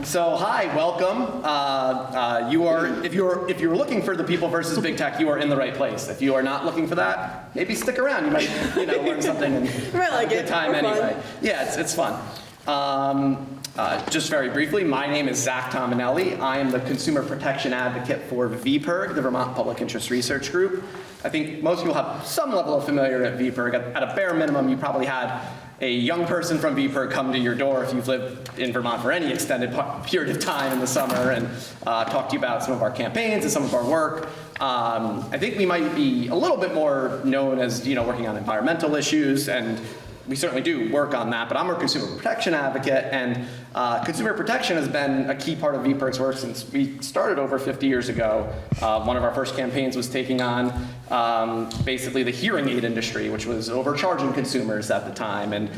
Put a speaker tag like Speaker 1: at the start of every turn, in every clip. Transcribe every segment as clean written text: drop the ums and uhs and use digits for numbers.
Speaker 1: So hi, welcome. If you're looking for the people versus big tech, you are in the right place. If you are not looking for that, maybe stick around. You might learn something and have a good time anyway. Fun. Yeah, it's fun. Just very briefly, my name is Zach Tominelli. I am the consumer protection advocate for VPIRG, the Vermont Public Interest Research Group. I think most people have some level of familiarity at VPIRG. At a bare minimum, you probably had a young person from VPIRG come to your door if you've lived in Vermont for any extended period of time in the summer and talk to you about some of our campaigns and some of our work. I think we might be a little bit more known as working on environmental issues, and we certainly do work on that, but I'm a consumer protection advocate, and consumer protection has been a key part of VPIRG's work since we started over 50 years ago. One of our first campaigns was taking on basically the hearing aid industry, which was overcharging consumers at the time, and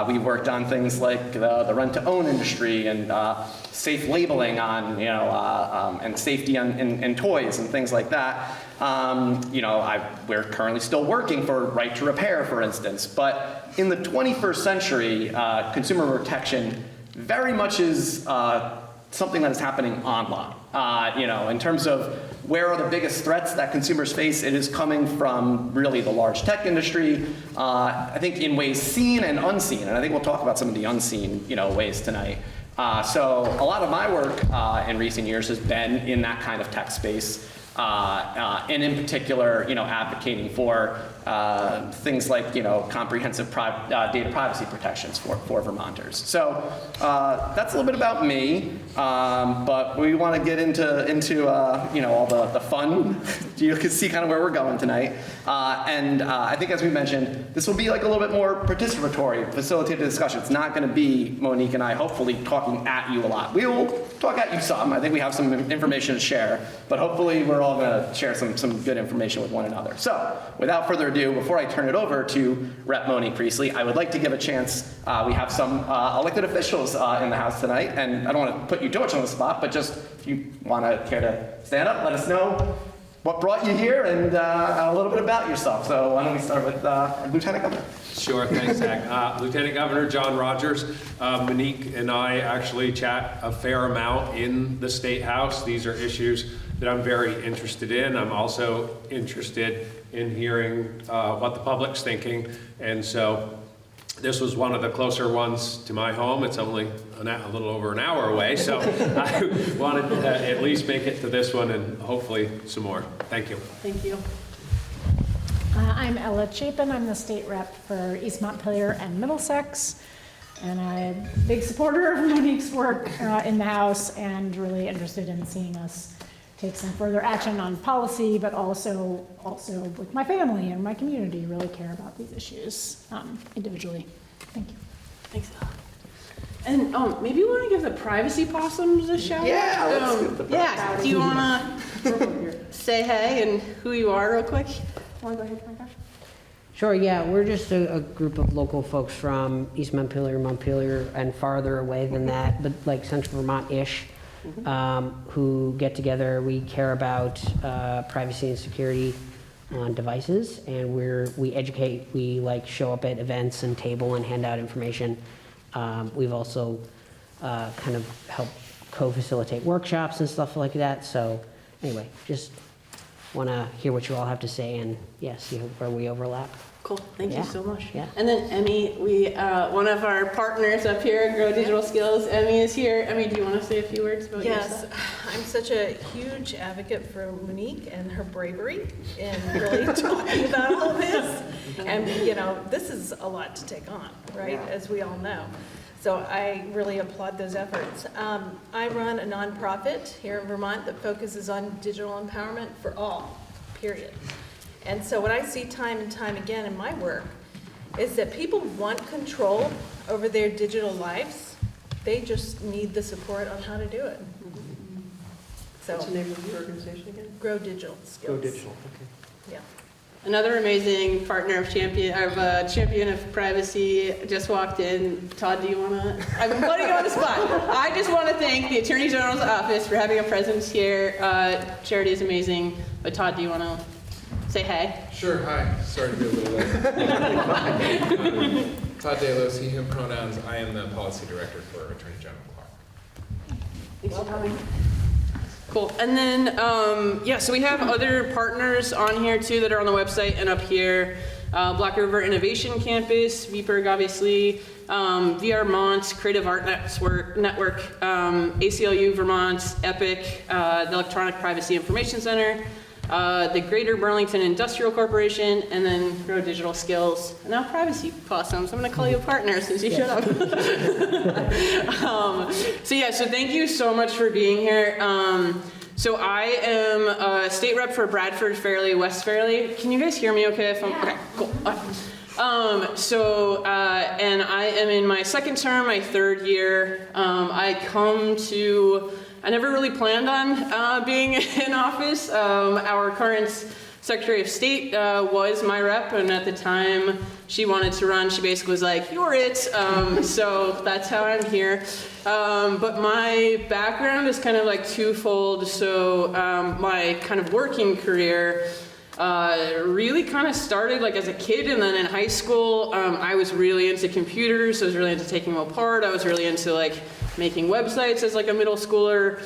Speaker 1: we worked on things like the rent-to-own industry and safe labeling on, and safety in toys and things like that. We're currently still working for right to repair, for instance, but in the 21st century, consumer protection very much is something that is happening online. In terms of where are the biggest threats that consumers face, it is coming from really the large tech industry, I think in ways seen and unseen, and I think we'll talk about some of the unseen ways tonight. So a lot of my work in recent years has been in that kind of tech space, and in particular, advocating for things like, comprehensive data privacy protections for Vermonters. So that's a little bit about me, but we want to get into all the fun. You can see kind of where we're going tonight. And I think, as we mentioned, this will be like a little bit more participatory, facilitated discussion. It's not going to be Monique and I hopefully talking at you a lot. We will talk at you some. I think we have some information to share, but hopefully we're all going to share some good information with one another. So without further ado, before I turn it over to Rep. Monique Priestley, I would like to give a chance. We have some elected officials in the House tonight, and I don't want to put you too much on the spot, but just if you care to stand up, let us know what brought you here and a little bit about yourself. So why don't we start with Lieutenant Governor?
Speaker 2: Sure, thanks, Zach. Lieutenant Governor John Rogers. Monique and I actually chat a fair amount in the State House. These are issues that I'm very interested in. I'm also interested in hearing what the public's thinking, and so this was one of the closer ones to my home. It's only a little over an hour away, so I wanted to at least make it to this one and hopefully some more. Thank you.
Speaker 3: Thank you.
Speaker 4: I'm Ella Chapin. I'm the state rep for East Montpelier and Middlesex, and I'm a big supporter of Monique's work in the House and really interested in seeing us take some further action on policy, but also with my family and my community, really care about these issues individually. Thank you.
Speaker 3: Thanks. And maybe you want to give the privacy possums a shout?
Speaker 1: Yeah.
Speaker 3: Do you want to say hey and who you are real quick? Want to go ahead, Franca?
Speaker 5: Sure, yeah, we're just a group of local folks from East Montpelier, and farther away than that, but like Central Vermont-ish, who get together. We care about privacy and security on devices, and we educate. We show up at events and table and hand out information. We've also kind of helped co-facilitate workshops and stuff like that. So anyway, just want to hear what you all have to say and see where we overlap.
Speaker 3: Cool, thank you so much.
Speaker 5: Yeah.
Speaker 3: And then Emmy, one of our partners up here, Grow Digital Skills, Emmy is here. Emmy, do you want to say a few words about yourself?
Speaker 6: Yes, I'm such a huge advocate for Monique and her bravery in really talking about all this. And this is a lot to take on, right, as we all know. So I really applaud those efforts. I run a nonprofit here in Vermont that focuses on digital empowerment for all, period. And so what I see time and time again in my work is that people want control over their digital lives. They just need the support on how to do it. So,
Speaker 3: what's the name of your organization again?
Speaker 6: Grow Digital Skills.
Speaker 3: Grow Digital, okay.
Speaker 6: Yeah.
Speaker 3: Another amazing partner of champion of privacy just walked in. Todd, do you want to? I'm putting you on the spot. I just want to thank the Attorney General's office for having a presence here. Charity is amazing. But Todd, do you want to say hey?
Speaker 7: Sure, hi. Sorry to be a little late. Todd Delos, he, him pronouns. I am the policy director for Attorney General Clark.
Speaker 3: Thanks for coming. Cool. And then, so we have other partners on here too that are on the website and up here. Black River Innovation Campus, VPIRG obviously, Vermont Creative Art Network, ACLU Vermont, EPIC, the Electronic Privacy Information Center, the Greater Burlington Industrial Corporation, and then Grow Digital Skills. And now Privacy Possums. I'm going to call you a partner since you showed up. So thank you so much for being here. So I am a state rep for Bradford, Fairleigh, West Fairleigh. Can you guys hear me okay? Okay, cool. And I am in my second term, my third year. I never really planned on being in office. Our current Secretary of State was my rep, and at the time she wanted to run, she basically was like, "You're it." So that's how I'm here. But my background is kind of like twofold. So my kind of working career really kind of started like as a kid, and then in high school I was really into computers. I was really into taking them apart. I was really into like making websites as like a middle schooler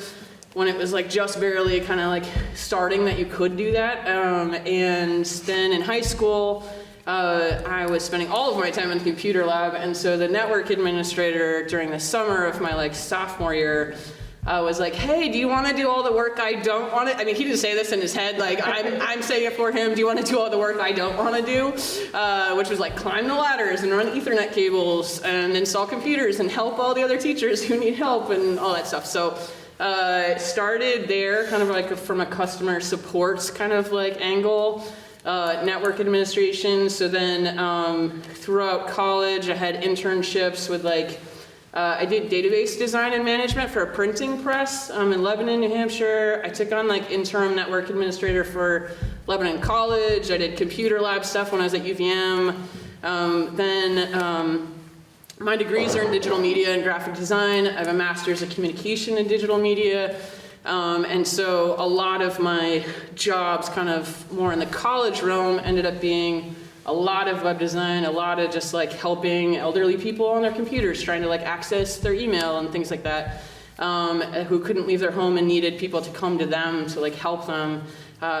Speaker 3: when it was like just barely kind of like starting that you could do that. And then in high school I was spending all of my time in the computer lab, and so the network administrator during the summer of my like sophomore year was like, "Hey, do you want to do all the work I don't want to?" I mean, he didn't say this in his head. Like, I'm saying it for him. "Do you want to do all the work I don't want to do?" Which was like climb the ladders and run Ethernet cables and install computers and help all the other teachers who need help and all that stuff. So started there, kind of like from a customer support kind of like angle. Network administration. So then throughout college, I had internships with like. I did database design and management for a printing press in Lebanon, New Hampshire. I took on like interim network administrator for Lebanon College. I did computer lab stuff when I was at UVM. My degrees are in digital media and graphic design. I have a master's in communication and digital media. And so a lot of my jobs kind of more in the college realm ended up being a lot of web design, a lot of just like helping elderly people on their computers, trying to like access their email and things like that, who couldn't leave their home and needed people to come to them to like help them,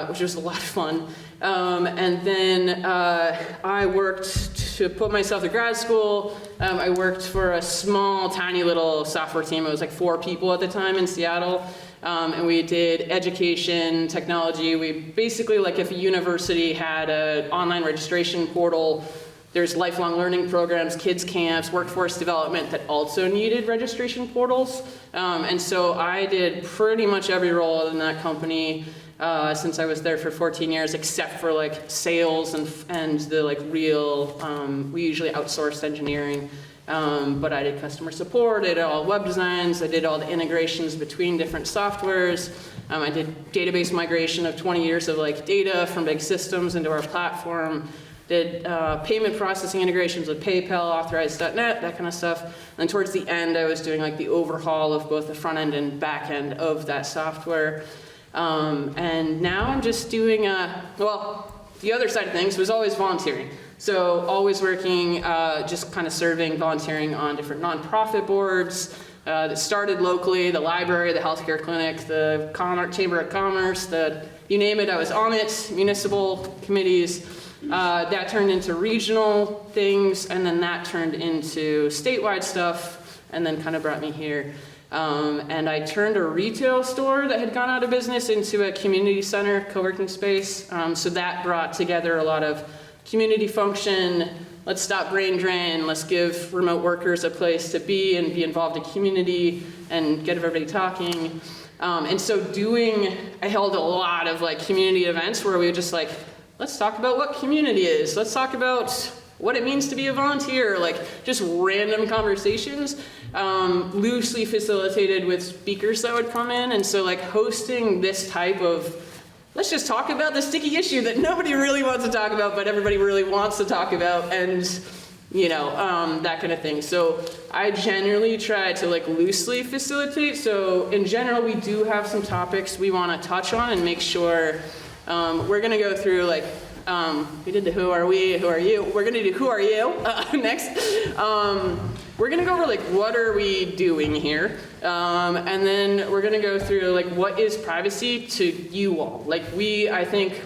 Speaker 3: which was a lot of fun. And then I worked to put myself to grad school. I worked for a small, tiny little software team. It was like 4 people at the time in Seattle. And we did education, technology. We basically, like if a university had an online registration portal, there's lifelong learning programs, kids camps, workforce development that also needed registration portals. And so I did pretty much every role in that company since I was there for 14 years, except for like sales and the like real, we usually outsourced engineering. But I did customer support, I did all web designs, I did all the integrations between different softwares. I did database migration of 20 years of like data from big systems into our platform. Did payment processing integrations with PayPal, Authorize.net, that kind of stuff. And towards the end, I was doing like the overhaul of both the front end and back end of that software. And now I'm just doing, the other side of things was always volunteering. So always working, just kind of serving, volunteering on different nonprofit boards that started locally, the library, the healthcare clinic, the Chamber of Commerce, you name it, I was on it, municipal committees. That turned into regional things, and then that turned into statewide stuff, and then kind of brought me here. And I turned a retail store that had gone out of business into a community center, co-working space. So that brought together a lot of community function, let's stop brain drain, let's give remote workers a place to be and be involved in community and get everybody talking. And so I held a lot of like community events where we would just like, let's talk about what community is, let's talk about what it means to be a volunteer, like just random conversations, loosely facilitated with speakers that would come in. And so like hosting this type of, let's just talk about the sticky issue that nobody really wants to talk about, but everybody really wants to talk about, and that kind of thing. So I generally try to like loosely facilitate. So in general, we do have some topics we want to touch on and make sure we're going to go through like, we did the who are we, who are you. We're going to do who are you next. we're gonna go over like what are we doing here, and then we're gonna go through like what is privacy to you all. Like I think,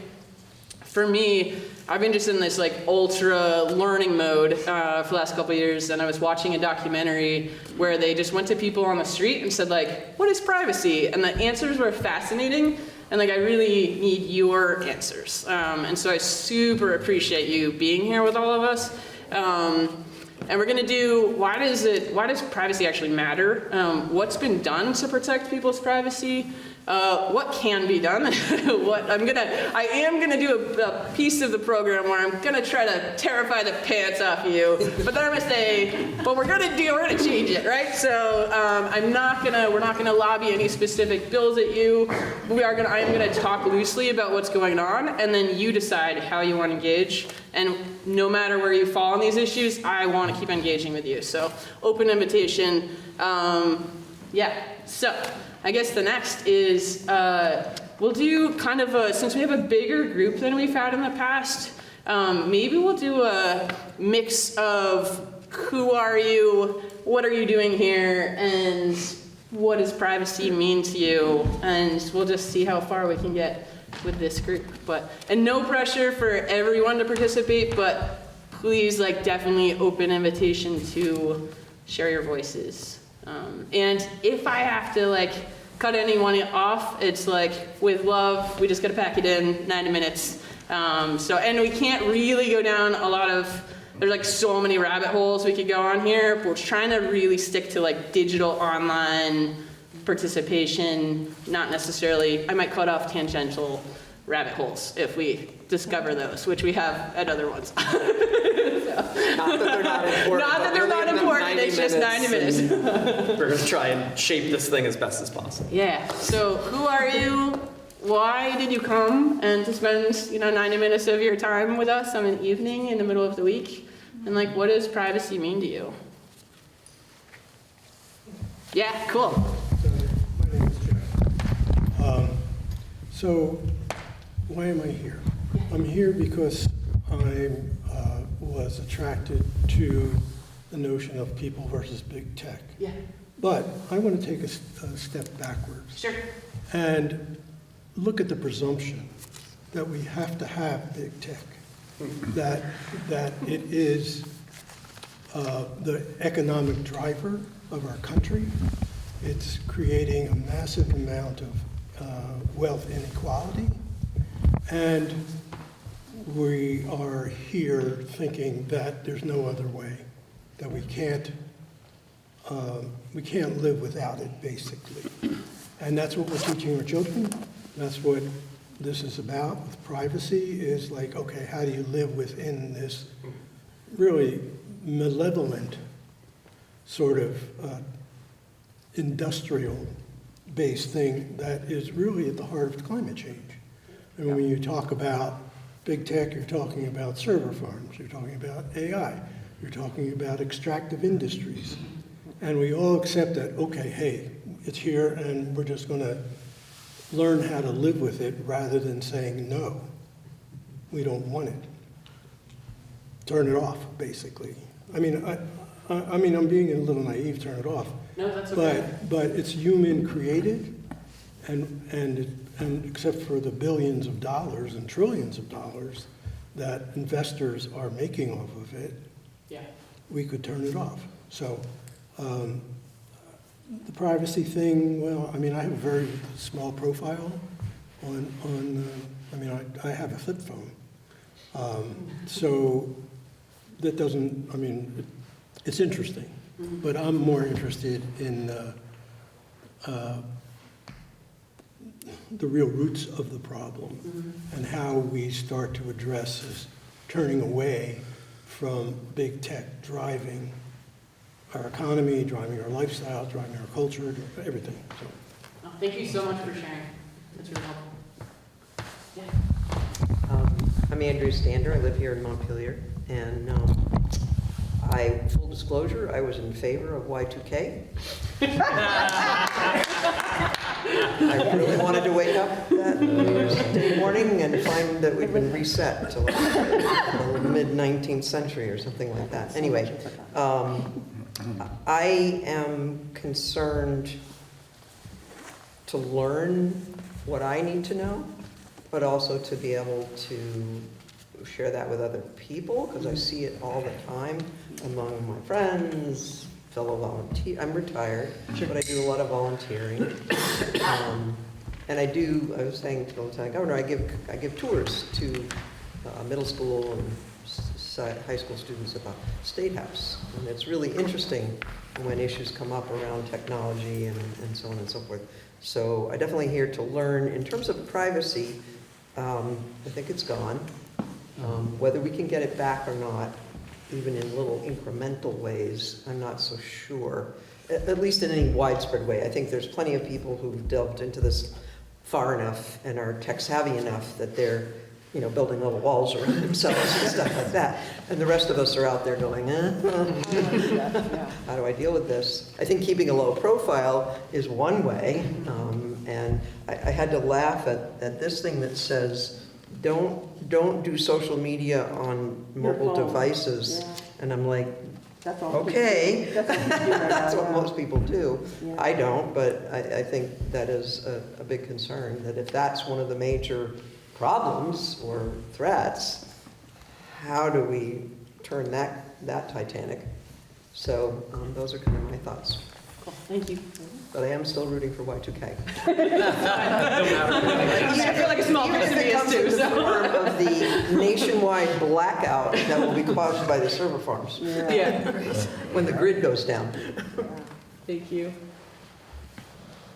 Speaker 3: for me, I've been just in this like ultra learning mode for the last couple of years, and I was watching a documentary where they just went to people on the street and said like, what is privacy? And the answers were fascinating, and like I really need your answers. And so I super appreciate you being here with all of us. And we're gonna do, why does privacy actually matter? What's been done to protect people's privacy? What can be done? I am gonna do a piece of the program where I'm gonna try to terrify the pants off of you, but then I'm gonna say, but we're gonna change it, right? So we're not gonna lobby any specific bills at you. I am gonna talk loosely about what's going on, and then you decide how you want to engage. And no matter where you fall on these issues, I want to keep engaging with you. So open invitation. So I guess the next is we'll do kind of since we have a bigger group than we've had in the past, maybe we'll do a mix of who are you, what are you doing here, and what does privacy mean to you, and we'll just see how far we can get with this group. And no pressure for everyone to participate, but please definitely open invitation to share your voices. And if I have to cut anyone off, it's with love, we just gotta pack it in, 90 minutes. And we can't really go down a lot of, there's so many rabbit holes we could go on here, but we're trying to really stick to digital online participation, not necessarily, I might cut off tangential rabbit holes if we discover those, which we have at other ones.
Speaker 1: Not that they're not important.
Speaker 3: Not that they're not important, it's just 90 minutes.
Speaker 1: We're gonna try and shape this thing as best as possible.
Speaker 3: Yeah, so who are you? Why did you come and to spend 90 minutes of your time with us on an evening in the middle of the week? And what does privacy mean to you? Yeah, cool.
Speaker 8: My name is Jeff. So why am I here? I'm here because I was attracted to the notion of people versus big tech.
Speaker 3: Yeah.
Speaker 8: But I want to take a step backwards.
Speaker 3: Sure.
Speaker 8: And look at the presumption that we have to have big tech, that it is the economic driver of our country. It's creating a massive amount of wealth inequality. And we are here thinking that there's no other way, that we can't live without it, basically. And that's what we're teaching our children. That's what this is about with privacy, is okay, how do you live within this really malevolent sort of industrial-based thing that is really at the heart of climate change. And when you talk about big tech, you're talking about server farms, you're talking about AI, you're talking about extractive industries. And we all accept that, okay, hey, it's here and we're just going to learn how to live with it rather than saying, no, we don't want it. Turn it off, basically. I mean, I'm being a little naive, turn it off.
Speaker 3: No, that's okay.
Speaker 8: But it's human created, and except for the billions of dollars and trillions of dollars that investors are making off of it,
Speaker 3: Yeah.
Speaker 8: we could turn it off. So the privacy thing, well, I mean, I have a very small profile I have a flip phone. So that doesn't, it's interesting, but I'm more interested in the real roots of the problem and how we start to address this turning away from big tech driving our economy, driving our lifestyle, driving our culture, everything. So.
Speaker 3: Oh, thank you so much for sharing. That's really helpful. Yeah.
Speaker 9: I'm Andrew Stander. I live here in Montpelier. And full disclosure, I was in favor of Y2K. I really wanted to wake up that New Year's Day morning and find that we'd been reset to the mid-19th century or something like that. Anyway, I am concerned to learn what I need to know, but also to be able to share that with other people, because I see it all the time among my friends, fellow volunteers. I'm retired, but I do a lot of volunteering. And I was saying to the Lieutenant Governor, I give tours to middle school and high school students at the State House. And it's really interesting when issues come up around technology and so on and so forth. So I'm definitely here to learn. In terms of privacy, I think it's gone. Whether we can get it back or not, even in little incremental ways, I'm not so sure. At least in any widespread way. I think there's plenty of people who've delved into this far enough and are tech savvy enough that they're building little walls around themselves and stuff like that. And the rest of us are out there going, how do I deal with this? I think keeping a low profile is one way. And I had to laugh at this thing that says, don't do social media on mobile devices.
Speaker 3: Yeah.
Speaker 9: And I'm like,
Speaker 3: That's all.
Speaker 9: okay,
Speaker 3: That's what you do right
Speaker 9: that's
Speaker 3: now,
Speaker 9: what
Speaker 3: yeah.
Speaker 9: most people do.
Speaker 3: Yeah.
Speaker 9: I don't, but I think that is a big concern, that if that's one of the major problems or threats, how do we turn that Titanic? So those are kind of my thoughts.
Speaker 3: Cool. Thank you.
Speaker 9: But I am still rooting for Y2K.
Speaker 3: I feel like a small
Speaker 9: Even
Speaker 3: piece
Speaker 9: if
Speaker 3: of
Speaker 9: it
Speaker 3: me
Speaker 9: comes
Speaker 3: is
Speaker 9: in
Speaker 3: too,
Speaker 9: the
Speaker 3: so.
Speaker 9: form of the nationwide blackout that will be caused by the server farms
Speaker 3: Yeah.
Speaker 9: when the grid goes down.
Speaker 3: Thank you.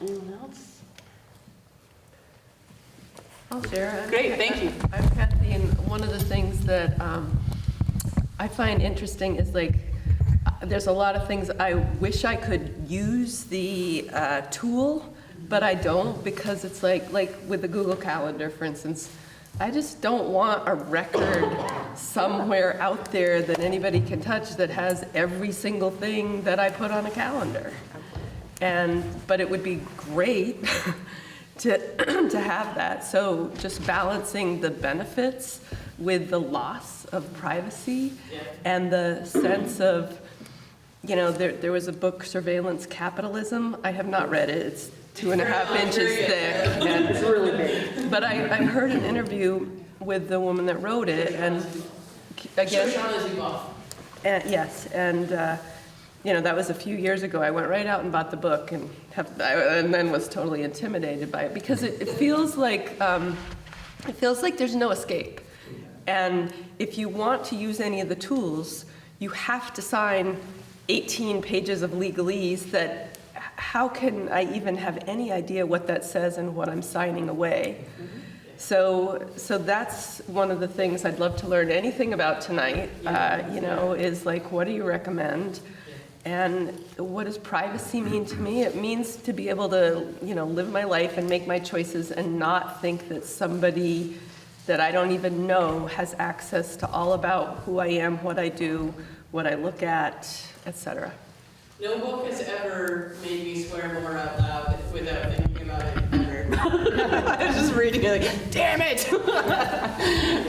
Speaker 3: Anyone else?
Speaker 10: I'll share.
Speaker 3: Great, thank you.
Speaker 10: I'm Kathy, and one of the things that I find interesting is there's a lot of things I wish I could use the tool, but I don't, because it's like with the Google Calendar, for instance, I just don't want a record somewhere out there that anybody can touch that has every single thing that I put on a calendar. But it would be great to have that. So just balancing the benefits with the loss of privacy and the sense of, there was a book, Surveillance Capitalism. I have not read it. It's 2.5 inches thick. It's really big. But I heard an interview with the woman that wrote it, and again, yes, and that was a few years ago. I went right out and bought the book and then was totally intimidated by it, because it feels like there's no escape. And if you want to use any of the tools, you have to sign 18 pages of legalese that how can I even have any idea what that says and what I'm signing away? So that's one of the things I'd love to learn anything about tonight, is what do you recommend? And what does privacy mean to me? It means to be able to, live my life and make my choices and not think that somebody that I don't even know has access to all about who I am, what I do, what I look at, etc.
Speaker 3: No book has ever made me swear more out loud without thinking about it ever. I was just reading it like, damn it!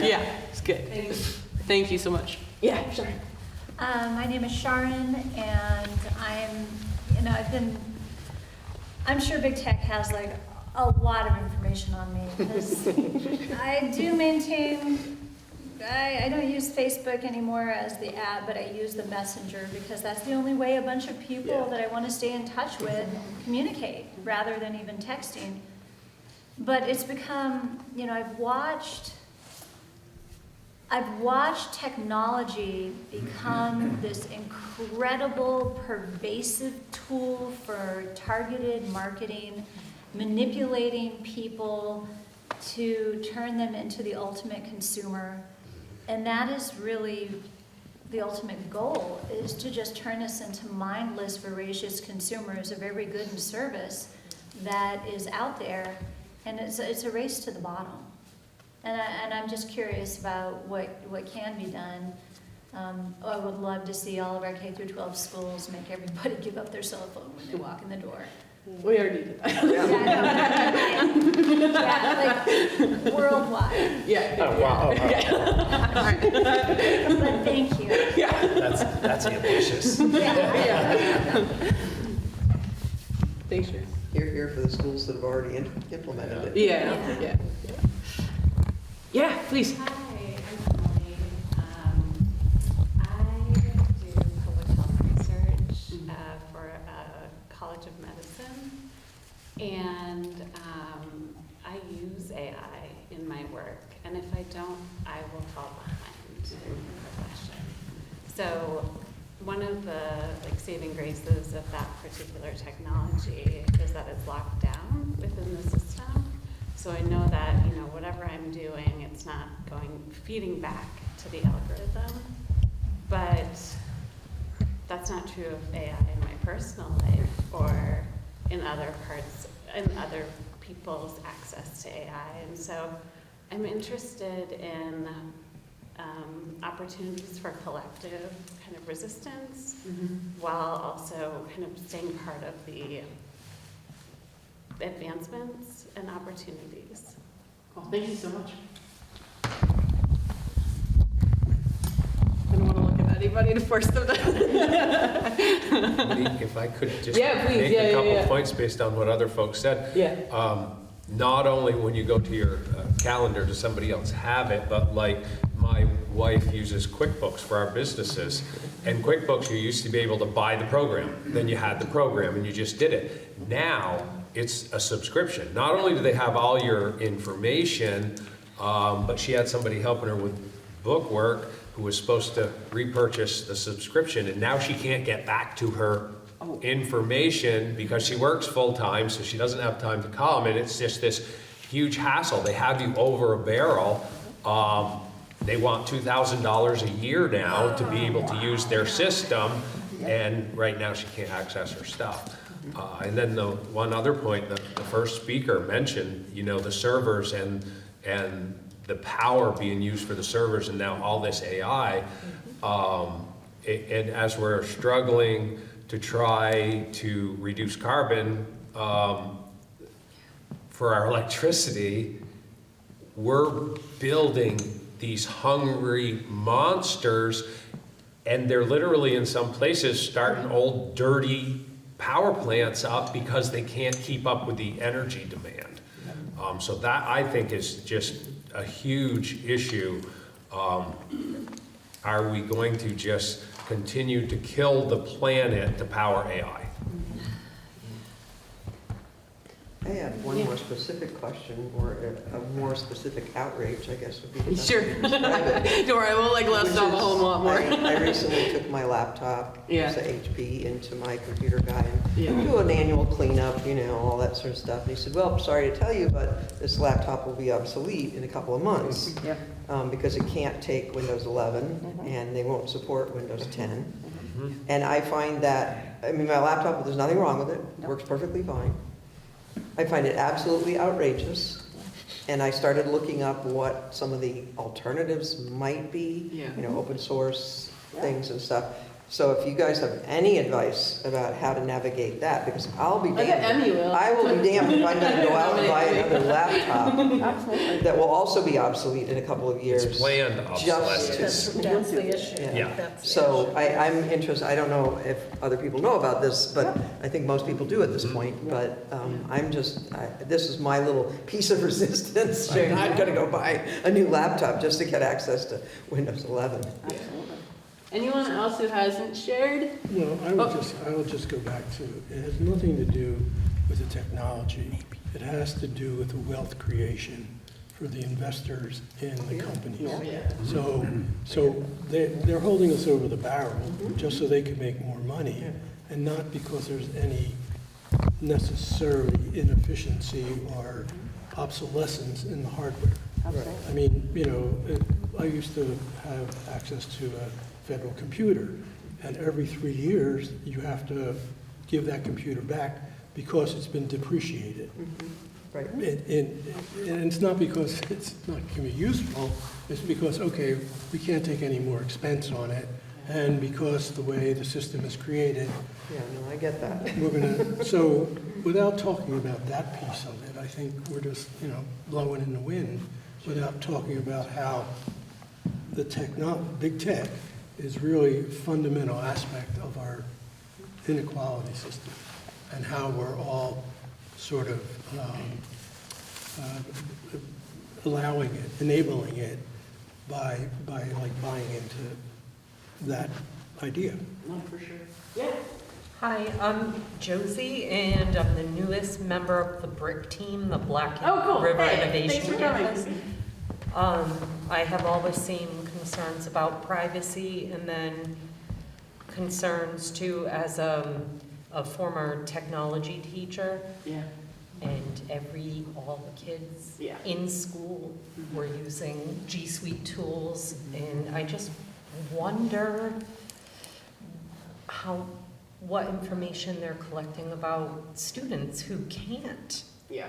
Speaker 3: Yeah, it's good. Thank you so much. Yeah, sure.
Speaker 11: My name is Sharon, and I'm sure big tech has a lot of information on me, because I do maintain, I don't use Facebook anymore as the app, but I use the Messenger, because that's the only way a bunch of people that I want to stay in touch with communicate, rather than even texting. But it's become, I've watched technology become this incredible, pervasive tool for targeted marketing, manipulating people to turn them into the ultimate consumer. And that is really the ultimate goal, is to just turn us into mindless, voracious consumers of every good and service that is out there. And it's a race to the bottom. And I'm just curious about what can be done. I would love to see all of our K through 12 schools make everybody give up their cell phone when they walk in the door.
Speaker 3: We already did that.
Speaker 11: Yeah, like worldwide.
Speaker 3: Yeah.
Speaker 7: Oh, wow.
Speaker 11: But thank you.
Speaker 2: That's ambitious.
Speaker 11: Yeah.
Speaker 3: Thanks, Sharon.
Speaker 9: Here for the schools that have already implemented it.
Speaker 3: Yeah. Yeah, please.
Speaker 12: Hi, I'm Monique. I do public health research for a College of Medicine, and I use AI in my work, and if I don't, I will fall behind in the profession. So one of the saving graces of that particular technology is that it's locked down within the system. So I know that, whatever I'm doing, it's not feeding back to the algorithm. But that's not true of AI in my personal life or in other people's access to AI. And so I'm interested in opportunities for collective kind of resistance, while also kind of staying part of the advancements and opportunities.
Speaker 3: Well, thank you so much. I don't want to look at anybody to force them to.
Speaker 2: Monique, if I could just
Speaker 3: Yeah, please.
Speaker 2: make
Speaker 3: Yeah,
Speaker 2: a
Speaker 3: yeah,
Speaker 2: couple
Speaker 3: yeah.
Speaker 2: points based on what other folks said.
Speaker 3: Yeah.
Speaker 2: Not only when you go to your calendar does somebody else have it, but like my wife uses QuickBooks for our businesses. And QuickBooks, you used to be able to buy the program. Then you had the program and you just did it. Now it's a subscription. Not only do they have all your information, but she had somebody helping her with book work who was supposed to repurchase the subscription, and now she can't get back to her information because she works full-time, so she doesn't have time to call them, and it's just this huge hassle. They have you over a barrel. They want $2,000 a year now to be able to use their system, and right now she can't access her stuff. And then the one other point, the first speaker mentioned, the servers and the power being used for the servers, and now all this AI. And as we're struggling to try to reduce carbon for our electricity, we're building these hungry monsters, and they're literally in some places starting old dirty power plants up because they can't keep up with the energy demand. So that, I think, is just a huge issue. Are we going to just continue to kill the planet to power AI?
Speaker 9: I have one more specific question, or a more specific outrage, I guess would be the best
Speaker 3: Sure.
Speaker 9: way to describe it.
Speaker 3: Don't worry, I won't let us down a whole lot more.
Speaker 9: I recently took my laptop,
Speaker 3: Yeah.
Speaker 9: it's a HP, into my computer guy and
Speaker 3: Yeah.
Speaker 9: do an annual cleanup, all that sort of stuff. And he said, well, I'm sorry to tell you, but this laptop will be obsolete in a couple of months.
Speaker 3: Yeah.
Speaker 9: Because it can't take Windows 11 and they won't support Windows 10. And I find that, my laptop, there's nothing wrong with it, works perfectly fine. I find it absolutely outrageous, and I started looking up what some of the alternatives might be, open source things and stuff. So if you guys have any advice about how to navigate that, because I'll be
Speaker 3: I bet Emmy will.
Speaker 9: I will be damned if I'm going to go out and buy another laptop that will also be obsolete in a couple of years.
Speaker 2: It's planned obsolescence.
Speaker 6: That's the issue.
Speaker 2: Yeah.
Speaker 6: That's the
Speaker 9: So
Speaker 6: issue.
Speaker 9: I'm interested, I don't know if other people know about this, but I think most people do at this point, but this is my little piece of resistance. I'm not gonna go buy a new laptop just to get access to Windows 11.
Speaker 3: Anyone else who hasn't shared?
Speaker 8: No, I will just go back to, it has nothing to do with the technology. It has to do with the wealth creation for the investors in the companies. So they're holding us over the barrel just so they can make more money, and not because there's any necessarily inefficiency or obsolescence in the hardware. I mean, I used to have access to a federal computer, and every 3 years you have to give that computer back because it's been depreciated.
Speaker 9: Right.
Speaker 8: And it's not because it's not going to be useful, it's because, okay, we can't take any more expense on it, and because the way the system is created,
Speaker 9: Yeah, no, I get that.
Speaker 8: we're going to, so without talking about that piece of it, I think we're just, blowing in the wind without talking about how the big tech is really a fundamental aspect of our inequality system and how we're all sort of allowing it, enabling it by like buying into that idea.
Speaker 3: No, for sure. Yeah.
Speaker 13: Hi, I'm Josie, and I'm the newest member of the BRIC team, the Black River Innovation Campus. I have all the same concerns about privacy, and then concerns too as a former technology teacher.
Speaker 3: Yeah.
Speaker 13: And all the kids in school were using G Suite tools, and I just wonder what information they're collecting about students who can't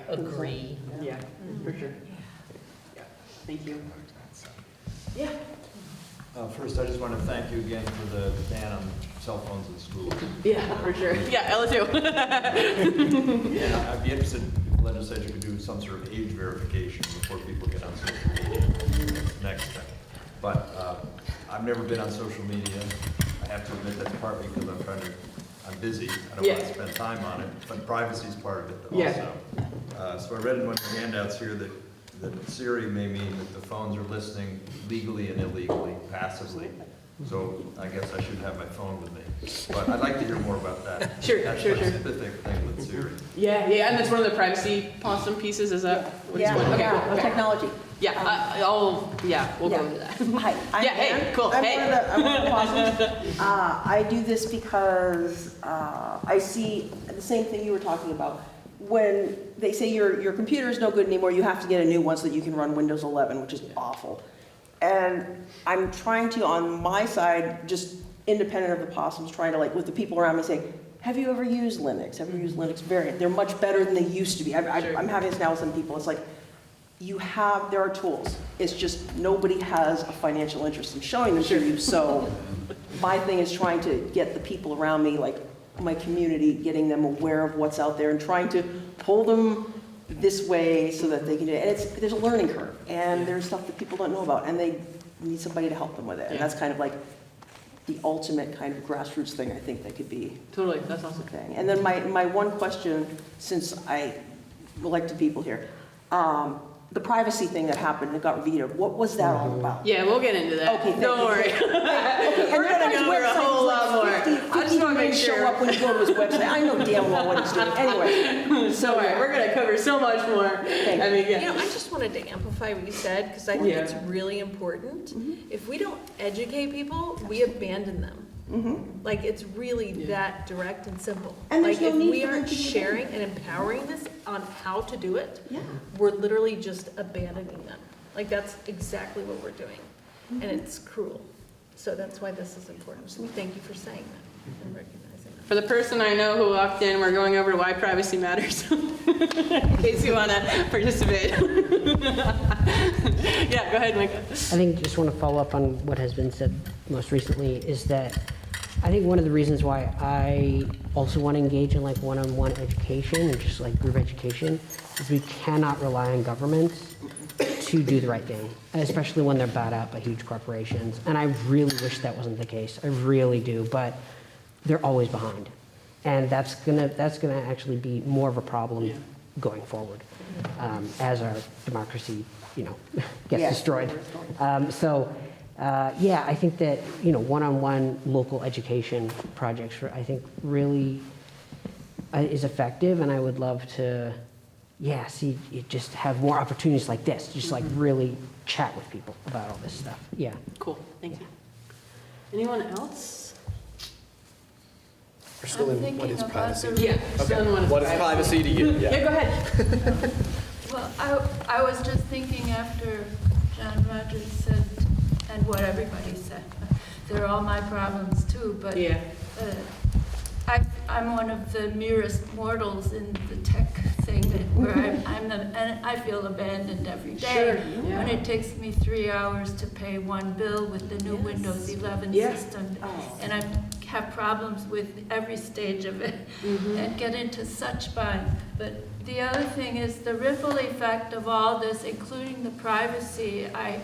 Speaker 13: agree.
Speaker 3: Yeah, for sure. Yeah, thank you. Yeah.
Speaker 14: First, I just want to thank you again for the ban on cell phones in schools.
Speaker 3: Yeah, for sure. Yeah, Ella too.
Speaker 14: And I'd be interested if the legislature could do some sort of age verification before people get on social media next time. But I've never been on social media. I have to admit that's partly because I'm busy. I don't want to spend time on it, but privacy is part of it also. So I read in one of the handouts here that Siri may mean that the phones are listening legally and illegally, passively. So I guess I should have my phone with me. But I'd like to hear more about that.
Speaker 3: Sure.
Speaker 14: Specific thing with Siri.
Speaker 3: Yeah, and that's one of the privacy possum pieces, is that? Okay.
Speaker 15: Technology.
Speaker 3: Yeah, we'll go into that.
Speaker 15: Hi, I'm Ann.
Speaker 3: Cool.
Speaker 15: I'm one of the possums. I do this because I see the same thing you were talking about. When they say your computer is no good anymore, you have to get a new one so that you can run Windows 11, which is awful. And I'm trying to, on my side, just independent of the possums, trying to, like, with the people around me, say, have you ever used Linux? Have you used Linux variant? They're much better than they used to be. I'm having this now with some people. It's like, there are tools. It's just nobody has a financial interest in showing them to you. So my thing is trying to get the people around me, like my community, getting them aware of what's out there and trying to pull them this way so that they can do it. And there's a learning curve, and there's stuff that people don't know about, and they need somebody to help them with it. And that's kind of like the ultimate kind of grassroots thing I think that could be.
Speaker 3: Totally, that's awesome.
Speaker 15: Thing. And then my one question, since I elected people here, the privacy thing that happened and got vetoed, what was that all about?
Speaker 3: Yeah, we'll get into that.
Speaker 15: Okay,
Speaker 3: don't worry.
Speaker 15: We're
Speaker 3: going to go over a whole lot more. I just want to make sure.
Speaker 15: Show up when you go to his website. I know damn well what he's doing. Anyway,
Speaker 3: so we're going to cover so much more. I mean,
Speaker 6: I just wanted to amplify what you said because I think it's really important. If we don't educate people, we abandon them. Like, it's really that direct and simple.
Speaker 15: And
Speaker 6: like,
Speaker 15: no
Speaker 6: if
Speaker 15: need
Speaker 6: we
Speaker 15: for
Speaker 6: aren't
Speaker 15: them to
Speaker 6: sharing and empowering this on how to do it, we're literally just abandoning them. Like, that's exactly what we're doing. And it's cruel. So that's why this is important. So thank you for saying that and recognizing that.
Speaker 3: For the person I know who walked in, we're going over why privacy matters. In case you want to participate. Yeah, go ahead, Micah.
Speaker 5: I think just want to follow up on what has been said most recently is that I think one of the reasons why I also want to engage in like one-on-one education and just like group education is we cannot rely on governments to do the right thing, especially when they're bought out by huge corporations. And I really wish that wasn't the case. I really do, but they're always behind. And that's gonna actually be more of a problem going forward as our democracy, gets destroyed. I think that, one-on-one local education projects, I think really is effective, and I would love to, see it just have more opportunities like this, just like really chat with people about all this stuff. Yeah.
Speaker 3: Cool, thank you. Anyone else?
Speaker 1: We're still in what is privacy?
Speaker 3: What
Speaker 1: is privacy to you?
Speaker 3: Yeah, go ahead.
Speaker 16: Well, I was just thinking after John Rogers said, and what everybody said, they're all my problems too, but I'm one of the merest mortals in the tech thing where and I feel abandoned every day when it takes me 3 hours to pay one bill with the new Windows 11 system, and I'm have problems with every stage of it and get into such bind. But the other thing is the ripple effect of all this, including the privacy, I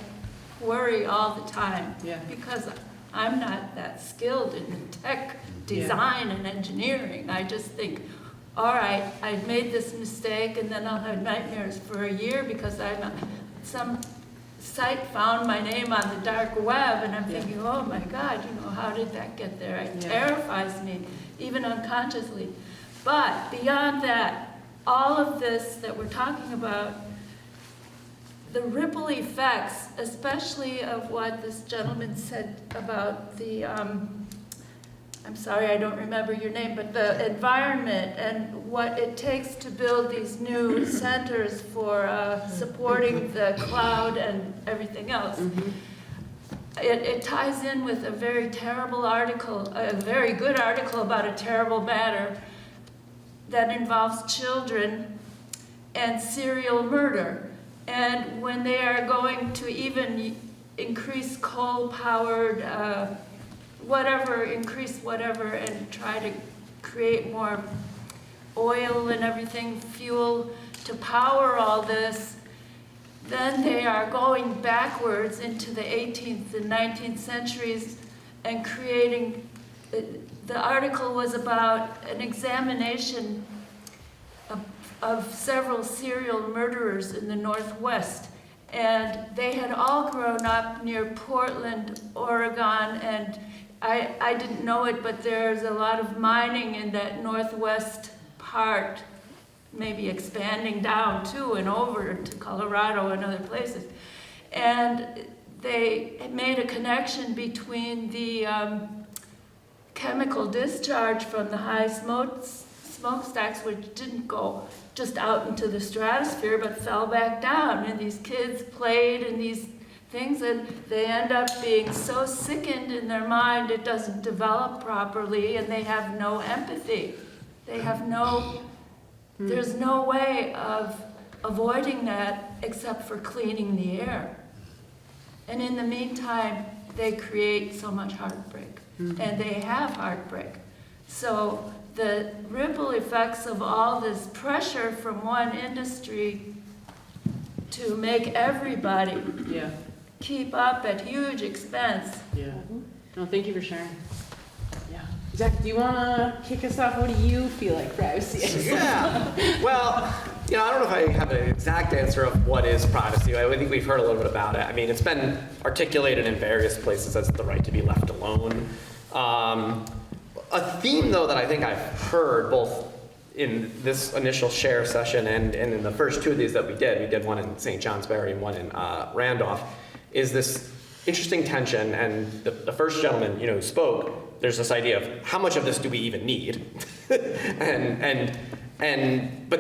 Speaker 16: worry all the time. Because I'm not that skilled in tech design and engineering. I just think, all right, I made this mistake and then I'll have nightmares for a year because some site found my name on the dark web and I'm thinking, oh my God, how did that get there? It terrifies me, even unconsciously. But beyond that, all of this that we're talking about, the ripple effects, especially of what this gentleman said about the, I'm sorry, I don't remember your name, but the environment and what it takes to build these new centers for supporting the cloud and everything else. It ties in with a very terrible article, a very good article about a terrible matter that involves children and serial murder. And when they are going to even increase coal-powered increase whatever, and try to create more oil and everything, fuel to power all this, then they are going backwards into the 18th and 19th centuries and creating, the article was about an examination of several serial murderers in the Northwest. And they had all grown up near Portland, Oregon, and I didn't know it, but there's a lot of mining in that northwest part, maybe expanding down too and over to Colorado and other places. And they made a connection between the chemical discharge from the high smokestacks, which didn't go just out into the stratosphere, but fell back down. And these kids played in these things, and they end up being so sickened in their mind it doesn't develop properly, and they have no empathy. They have there's no way of avoiding that except for cleaning the air. And in the meantime, they create so much heartbreak, and they have heartbreak. So the ripple effects of all this pressure from one industry to make everybody keep up at huge expense.
Speaker 3: No, thank you for sharing. Zach, do you want to kick us off? What do you feel like privacy is?
Speaker 1: Well, I don't know if I have an exact answer of what is privacy. I think we've heard a little bit about it. I mean, it's been articulated in various places as the right to be left alone. A theme, though, that I think I've heard both in this initial share session and in the first two of these that we did one in St. Johnsbury and one in Randolph, is this interesting tension. And the first gentleman, who spoke, there's this idea of how much of this do we even need? but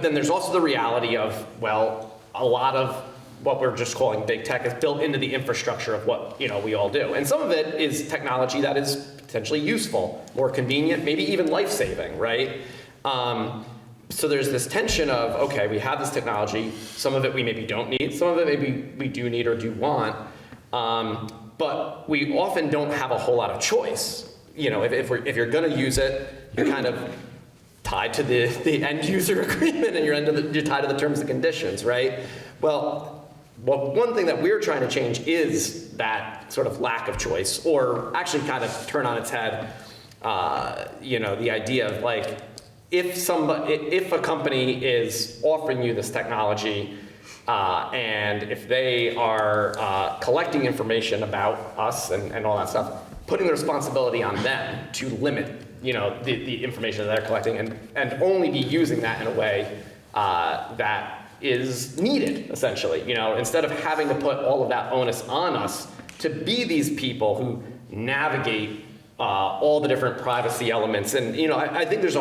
Speaker 1: then there's also the reality of, well, a lot of what we're just calling big tech is built into the infrastructure of what we all do. And some of it is technology that is potentially useful, more convenient, maybe even life-saving, right? So there's this tension of, okay, we have this technology, some of it we maybe don't need, some of it maybe we do need or do want, but we often don't have a whole lot of choice. If you're going to use it, you're kind of tied to the end user agreement, and you're tied to the terms and conditions, right? Well, one thing that we're trying to change is that sort of lack of choice, or actually kind of turn on its head, the idea of like, if a company is offering you this technology, and if they are collecting information about us and all that stuff, putting the responsibility on them to limit, the information that they're collecting and only be using that in a way that is needed, essentially. Instead of having to put all of that onus on us to be these people who navigate all the different privacy elements. And, I think there's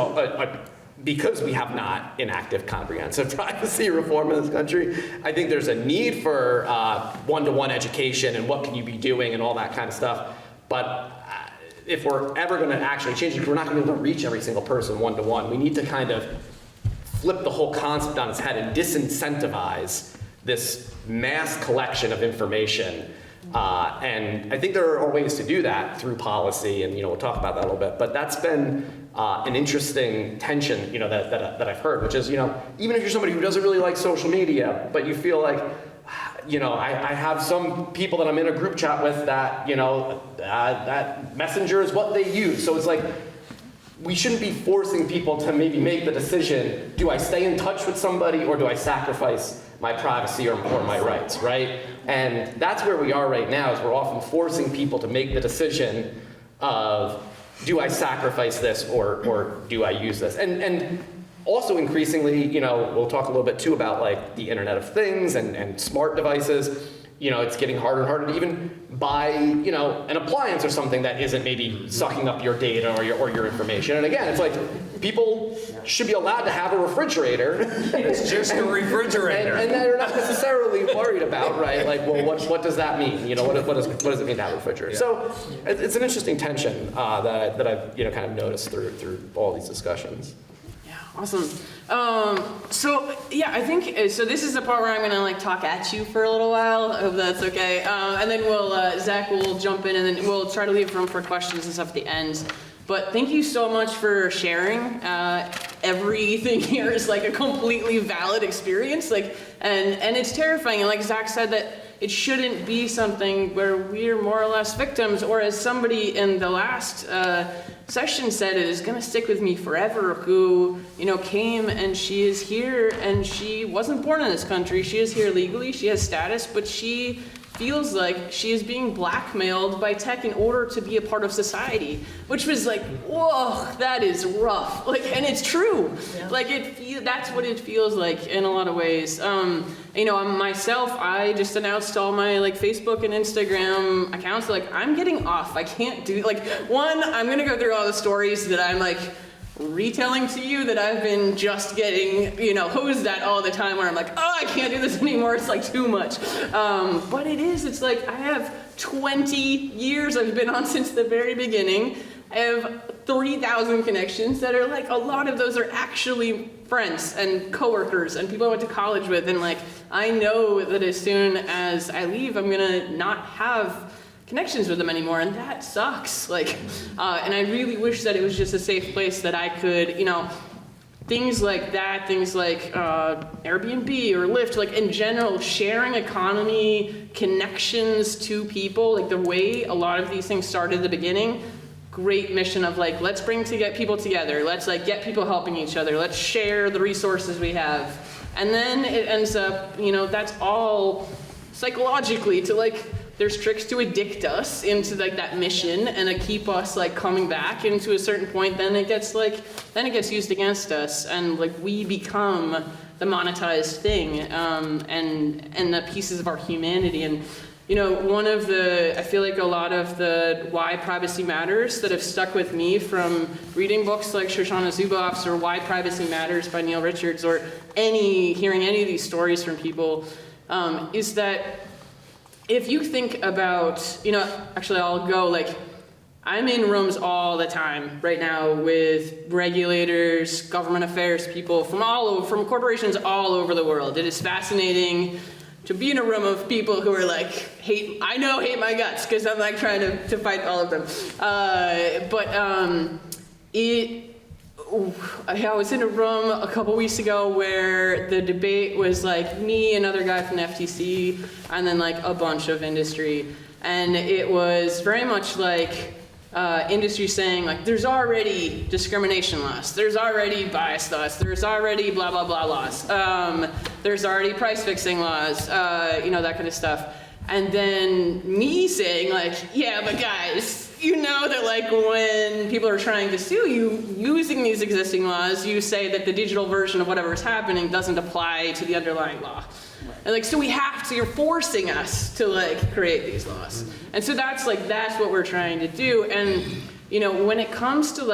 Speaker 1: because we have not enacted comprehensive privacy reform in this country, I think there's a need for one-to-one education and what can you be doing and all that kind of stuff. But if we're ever going to actually change it, we're not going to be able to reach every single person one-to-one. We need to kind of flip the whole concept on its head and disincentivize this mass collection of information And I think there are ways to do that through policy, and we'll talk about that a little bit. But that's been an interesting tension, that I've heard, which is, even if you're somebody who doesn't really like social media, but you feel like, I have some people that I'm in a group chat with that, that Messenger is what they use. So it's like, we shouldn't be forcing people to maybe make the decision, do I stay in touch with somebody or do I sacrifice my privacy or my rights, right? And that's where we are right now, is we're often forcing people to make the decision of, do I sacrifice this or do I use this? And also increasingly, we'll talk a little bit too about like the Internet of Things and smart devices. It's getting harder and harder to even buy, an appliance or something that isn't maybe sucking up your data or your information. And again, it's like, people should be allowed to have a refrigerator.
Speaker 2: It's just a refrigerator.
Speaker 1: and they're not necessarily worried about, right? Like, well, what does that mean? What does it mean to have a refrigerator?
Speaker 2: Yeah.
Speaker 1: So it's an interesting tension that I've kind of noticed through all these discussions.
Speaker 3: Awesome. So yeah, I think so. This is the part where I'm gonna talk at you for a little while. I hope that's okay. And then Zach will jump in, and then we'll try to leave room for questions and stuff at the end. But thank you so much for sharing. Everything here is like a completely valid experience. And it's terrifying. And like Zach said, that it shouldn't be something where we're more or less victims, or as somebody in the last session said, it is gonna stick with me forever, who, came and she is here and she wasn't born in this country. She is here legally, she has status, but she feels like she is being blackmailed by tech in order to be a part of society, which was like, whoa, that is rough. And it's true. Yeah. That's what it feels like in a lot of ways. Myself, I just announced all my Facebook and Instagram accounts. I'm getting off. I can't do one. I'm gonna go through all the stories that I'm retelling to you that I've been just getting, hosed at all the time, where I'm like, oh, I can't do this anymore. It's too much. But it's I have 20 years I've been on since the very beginning. I have 3,000 connections that are a lot of those are actually friends and coworkers and people I went to college with. And I know that as soon as I leave, I'm gonna not have connections with them anymore, and that sucks. And I really wish that it was just a safe place that I could, things like that, things like Airbnb or Lyft, in general, sharing economy, connections to people, the way a lot of these things started at the beginning. Great mission of let's get people together, let's get people helping each other, let's share the resources we have. And then it ends up, that's all psychologically to there's tricks to addict us into that mission and to keep us coming back, and to a certain point then it gets used against us, and we become the monetized thing, and the pieces of our humanity. And one of I feel a lot of the Why Privacy Matters that have stuck with me from reading books like Shoshana Zuboff's or Why Privacy Matters by Neil Richards, or hearing any of these stories from people, is that if you think about, actually I'll go I'm in rooms all the time right now with regulators, government affairs people from corporations all over the world. It is fascinating to be in a room of people who are hate my guts, because I'm trying to fight all of them. I was in a room a couple weeks ago where the debate was me, another guy from the FTC, and then a bunch of industry. And it was very much industry saying there's already discrimination laws, there's already bias laws, there's already blah blah blah laws, there's already price fixing laws, that kind of stuff. And then me saying yeah, but guys, that when people are trying to sue you using these existing laws, you say that the digital version of whatever is happening doesn't apply to the underlying law. And so you're forcing us to create these laws. And so that's what we're trying to do. And when it comes to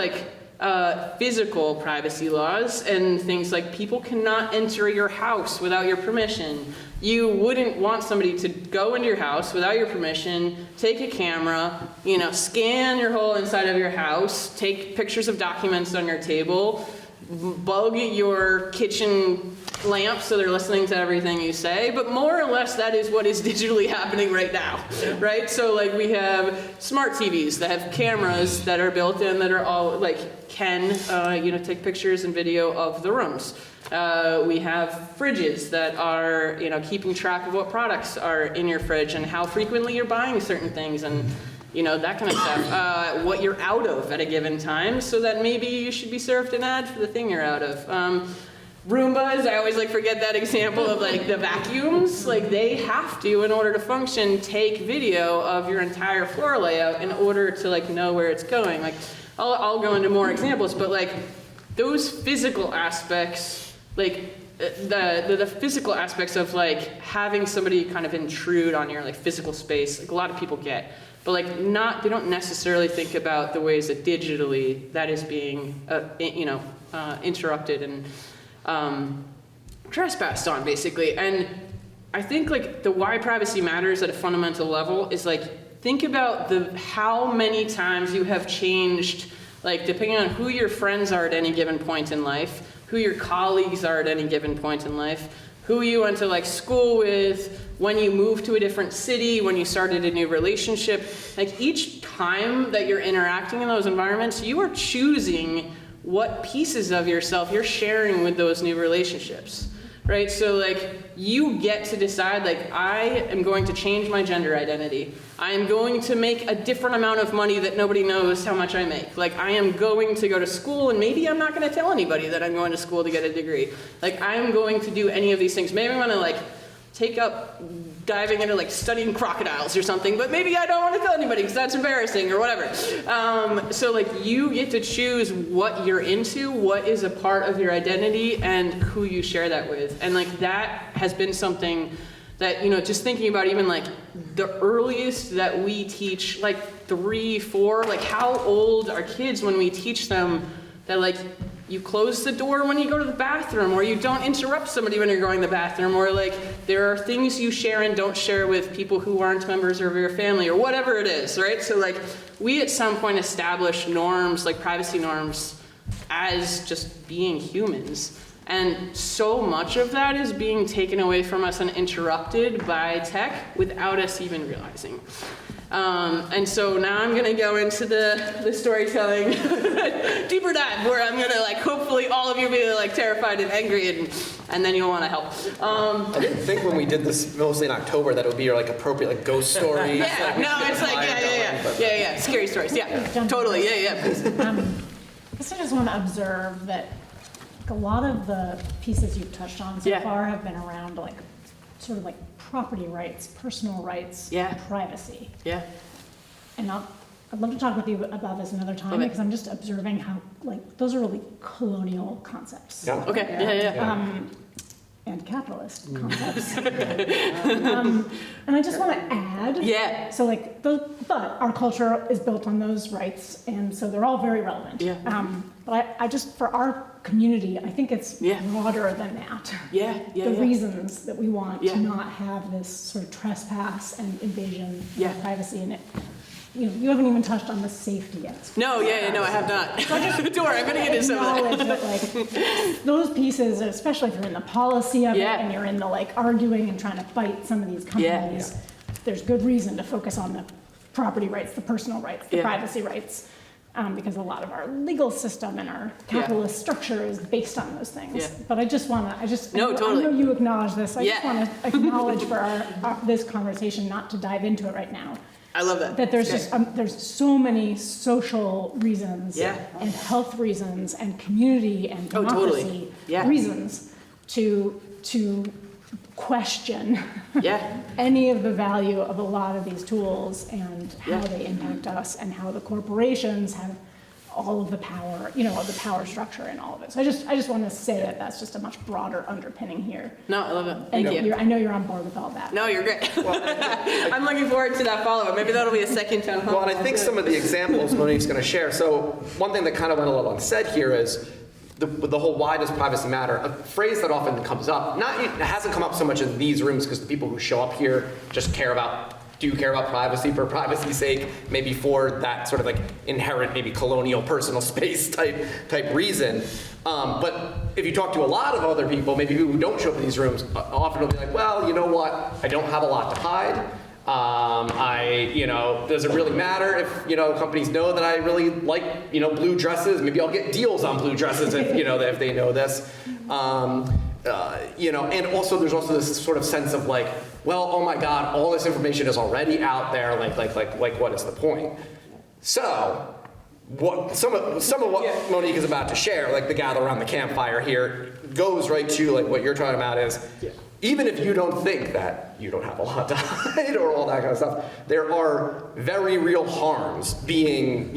Speaker 3: physical privacy laws and things people cannot enter your house without your permission. You wouldn't want somebody to go into your house without your permission, take a camera, scan your whole inside of your house, take pictures of documents on your table, bug your kitchen lamps, so they're listening to everything you say, but more or less that is what is digitally happening right now, right? So like we have smart TVs that have cameras that are built in that are all like can take pictures and video of the rooms. We have fridges that are keeping track of what products are in your fridge and how frequently you're buying certain things and that kind of stuff. What you're out of at a given time, so that maybe you should be served an ad for the thing you're out of. Roombas, I always forget that example of the vacuums. They have to, in order to function, take video of your entire floor layout in order to know where it's going. I'll go into more examples, but those physical aspects, the physical aspects of having somebody kind of intrude on your physical space, a lot of people get. But they don't necessarily think about the ways that digitally that is being interrupted and trespassed on, basically. And I think the why privacy matters at a fundamental level is think about how many times you have changed, depending on who your friends are at any given point in life, who your colleagues are at any given point in life, who you went to school with, when you moved to a different city, when you started a new relationship. Each time that you're interacting in those environments, you are choosing what pieces of yourself you're sharing with those new relationships, right? So you get to decide, I am going to change my gender identity. I am going to make a different amount of money that nobody knows how much I make. I am going to go to school, and maybe I'm not going to tell anybody that I'm going to school to get a degree. I am going to do any of these things. Maybe I'm going to take up diving into studying crocodiles or something, but maybe I don't want to tell anybody because that's embarrassing or whatever. So you get to choose what you're into, what is a part of your identity, and who you share that with. And that has been something that, just thinking about even the earliest that we teach, 3, 4, how old are kids when we teach them that you close the door when you go to the bathroom, or you don't interrupt somebody when you're going to the bathroom, or there are things you share and don't share with people who aren't members of your family, or whatever it is, right? So we at some point establish norms, privacy norms, as just being humans. And so much of that is being taken away from us and interrupted by tech without us even realizing. And so now I'm going to go into the storytelling deeper dive, where I'm going to hopefully all of you be terrified and angry, and then you'll want to help.
Speaker 1: I didn't think when we did this mostly in October that it would be appropriate ghost stories.
Speaker 3: Yeah, no, it's yeah, scary stories. Yeah, totally. Yeah, please.
Speaker 4: I just want to observe that a lot of the pieces you've touched on so far have been around sort of property rights, personal rights, privacy.
Speaker 3: Yeah.
Speaker 4: And I'd love to talk with you about this another time, because I'm just observing how those are really colonial concepts.
Speaker 3: Yeah. Okay. Yeah.
Speaker 4: And capitalist concepts. And I just want to add.
Speaker 3: Yeah.
Speaker 4: So but our culture is built on those rights, and so they're all very relevant.
Speaker 3: Yeah.
Speaker 4: But I just, for our community, I think it's broader than that. The reasons that we want to not have this sort of trespass and invasion of privacy in it. You haven't even touched on the safety yet.
Speaker 3: No, no, I have not. Don't worry, I'm going to get into some of that.
Speaker 4: Those pieces, especially if you're in the policy of it and you're in the arguing and trying to fight some of these companies, there's good reason to focus on the property rights, the personal rights, the privacy rights, because a lot of our legal system and our capitalist structure is based on those things. But I know you acknowledge this. I just want to acknowledge for this conversation not to dive into it right now.
Speaker 3: I love that.
Speaker 4: That there's just there's so many social reasons and health reasons and community and democracy reasons to question any of the value of a lot of these tools and how they impact us and how the corporations have all of the power, of the power structure and all of it. So I just want to say that that's just a much broader underpinning here.
Speaker 3: No, I love it. Thank you.
Speaker 4: I know you're on board with all that.
Speaker 3: No, you're great. I'm looking forward to that follow-up. Maybe that'll be a second town hall.
Speaker 1: Well, and I think some of the examples Monique's going to share. So one thing that kind of went a little unsaid here is the whole why does privacy matter? A phrase that often comes up, it hasn't come up so much in these rooms because the people who show up here just care about do care about privacy for privacy's sake, maybe for that sort of like inherent, maybe colonial personal space type reason. But if you talk to a lot of other people, maybe people who don't show up in these rooms, often will be like, well, you know what? I don't have a lot to hide. Does it really matter if, companies know that I really like, blue dresses? Maybe I'll get deals on blue dresses if, if they know this. And also there's also this sort of sense of like, well, oh my God, all this information is already out there. Like what is the point? So, some of what Monique is about to share, like the gather around the campfire here, goes right to like what you're talking about is, even if you don't think that you don't have a lot to hide or all that kind of stuff, there are very real harms being,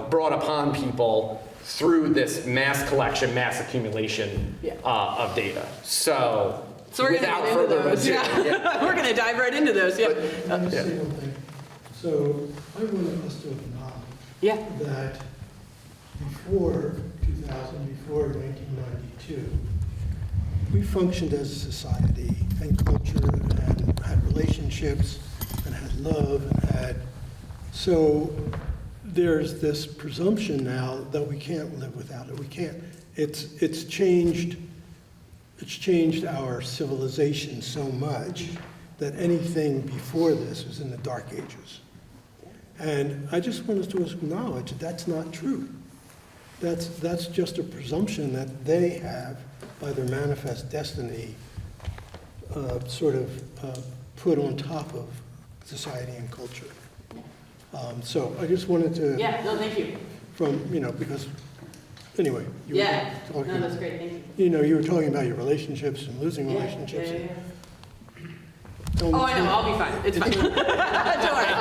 Speaker 1: brought upon people through this mass collection, mass accumulation of data. So
Speaker 3: we're
Speaker 1: without
Speaker 3: gonna
Speaker 1: further ado,
Speaker 3: we're going to dive right into those.
Speaker 8: Let me say one thing. So I want us to acknowledge that before 2000, before 1992, we functioned as a society and culture and had relationships and had love and had, so there's this presumption now that we can't live without it. We can't, it's changed our civilization so much that anything before this was in the Dark Ages. And I just want us to acknowledge that that's not true. That's just a presumption that they have by their manifest destiny put on top of society and culture. So I just wanted to...
Speaker 3: Yeah, no, thank you.
Speaker 8: Because, anyway. You were talking,
Speaker 3: no, that's great, thank you.
Speaker 8: You were talking about your relationships and losing relationships.
Speaker 3: Oh, I know, I'll be fine. It's fine. Don't worry.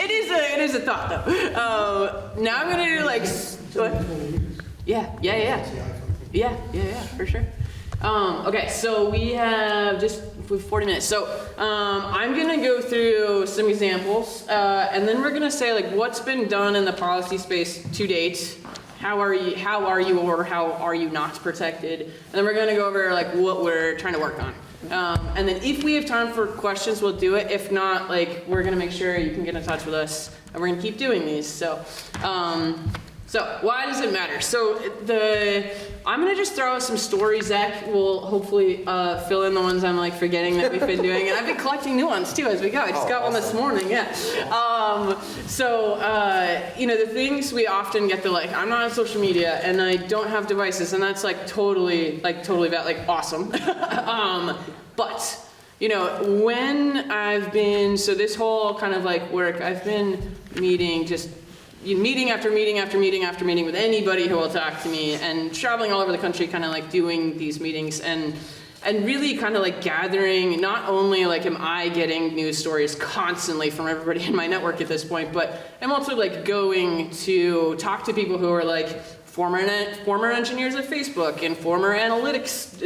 Speaker 3: It is a thought, though. Now I'm going to do like... Yeah, for sure. Okay, so we have just 40 minutes. So I'm going to go through some examples, and then we're going to say like what's been done in the policy space to date. How are you or how are you not protected? And then we're going to go over like what we're trying to work on. And then if we have time for questions, we'll do it. If not, like we're going to make sure you can get in touch with us, and we're going to keep doing these. So why does it matter? So I'm gonna just throw out some stories. Zach will hopefully fill in the ones I'm like forgetting that we've been doing, and I've been collecting new ones too as we go. I just got one this morning. Yeah. The things we often get to like, I'm not on social media and I don't have devices, and that's like totally valid, like awesome. But when I've been this whole kind of like work, I've been meeting after meeting with anybody who will talk to me, and traveling all over the country, kind of like doing these meetings and really kind of like gathering, not only like am I getting news stories constantly from everybody in my network at this point, but I'm also like going to talk to people who are like former engineers at Facebook and former analytics,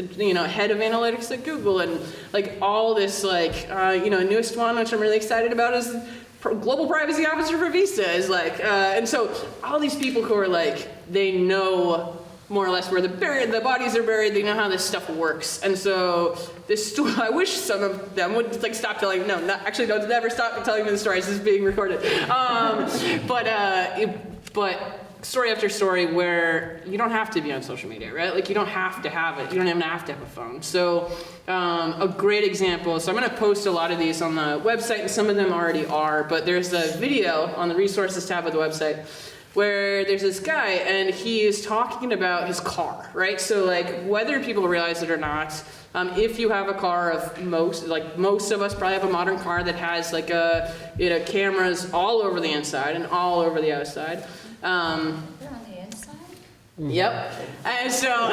Speaker 3: head of analytics at Google, and like all this like, newest one, which I'm really excited about, is Global Privacy Officer for Visa is like, and so all these people who are like, they know more or less where the bodies are buried, they know how this stuff works. And so this story, I wish some of them would like stop telling, don't never stop telling me the stories, this is being recorded. But story after story where you don't have to be on social media, right? Like you don't have to have it. You don't even have to have a phone. So a great example, so I'm gonna post a lot of these on the website, and some of them already are, but there's a video on the resources tab of the website where there's this guy and he is talking about his car, right? So like whether people realize it or not, if you have a car of most of us probably have a modern car that has like cameras all over the inside and all over the outside.
Speaker 11: They're on the inside?
Speaker 3: Yep. And so,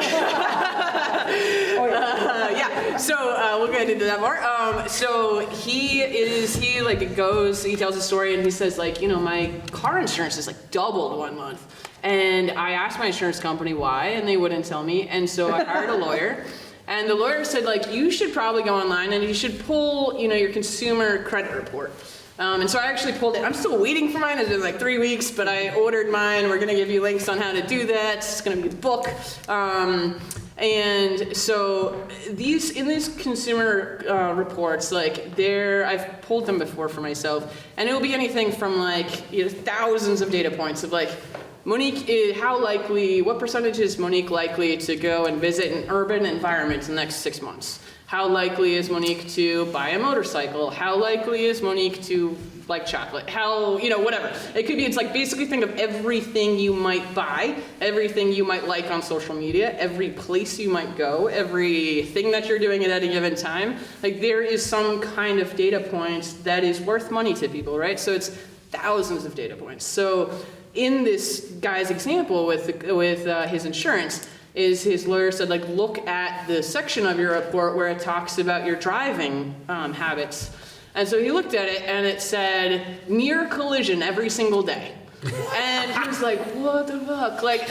Speaker 3: we'll get into that more. So he tells a story and he says like, my car insurance is like doubled 1 month. And I asked my insurance company why, and they wouldn't tell me. And so I hired a lawyer. And the lawyer said like, you should probably go online and you should pull, your consumer credit report. And so I actually pulled it. I'm still waiting for mine. It's been like 3 weeks, but I ordered mine. We're going to give you links on how to do that. It's going to be the book. And so in these consumer reports, like I've pulled them before for myself, and it will be anything from like thousands of data points of like, Monique, what percentage is Monique likely to go and visit an urban environment in the next 6 months? How likely is Monique to buy a motorcycle? How likely is Monique to like chocolate? How, whatever. It's like basically think of everything you might buy, everything you might like on social media, every place you might go, everything that you're doing at any given time. Like there is some kind of data point that is worth money to people, right? So it's thousands of data points. So in this guy's example with his insurance, is his lawyer said, like, look at the section of your report where it talks about your driving habits. And so he looked at it and it said, near collision every single day. And he was like, what the fuck? Like,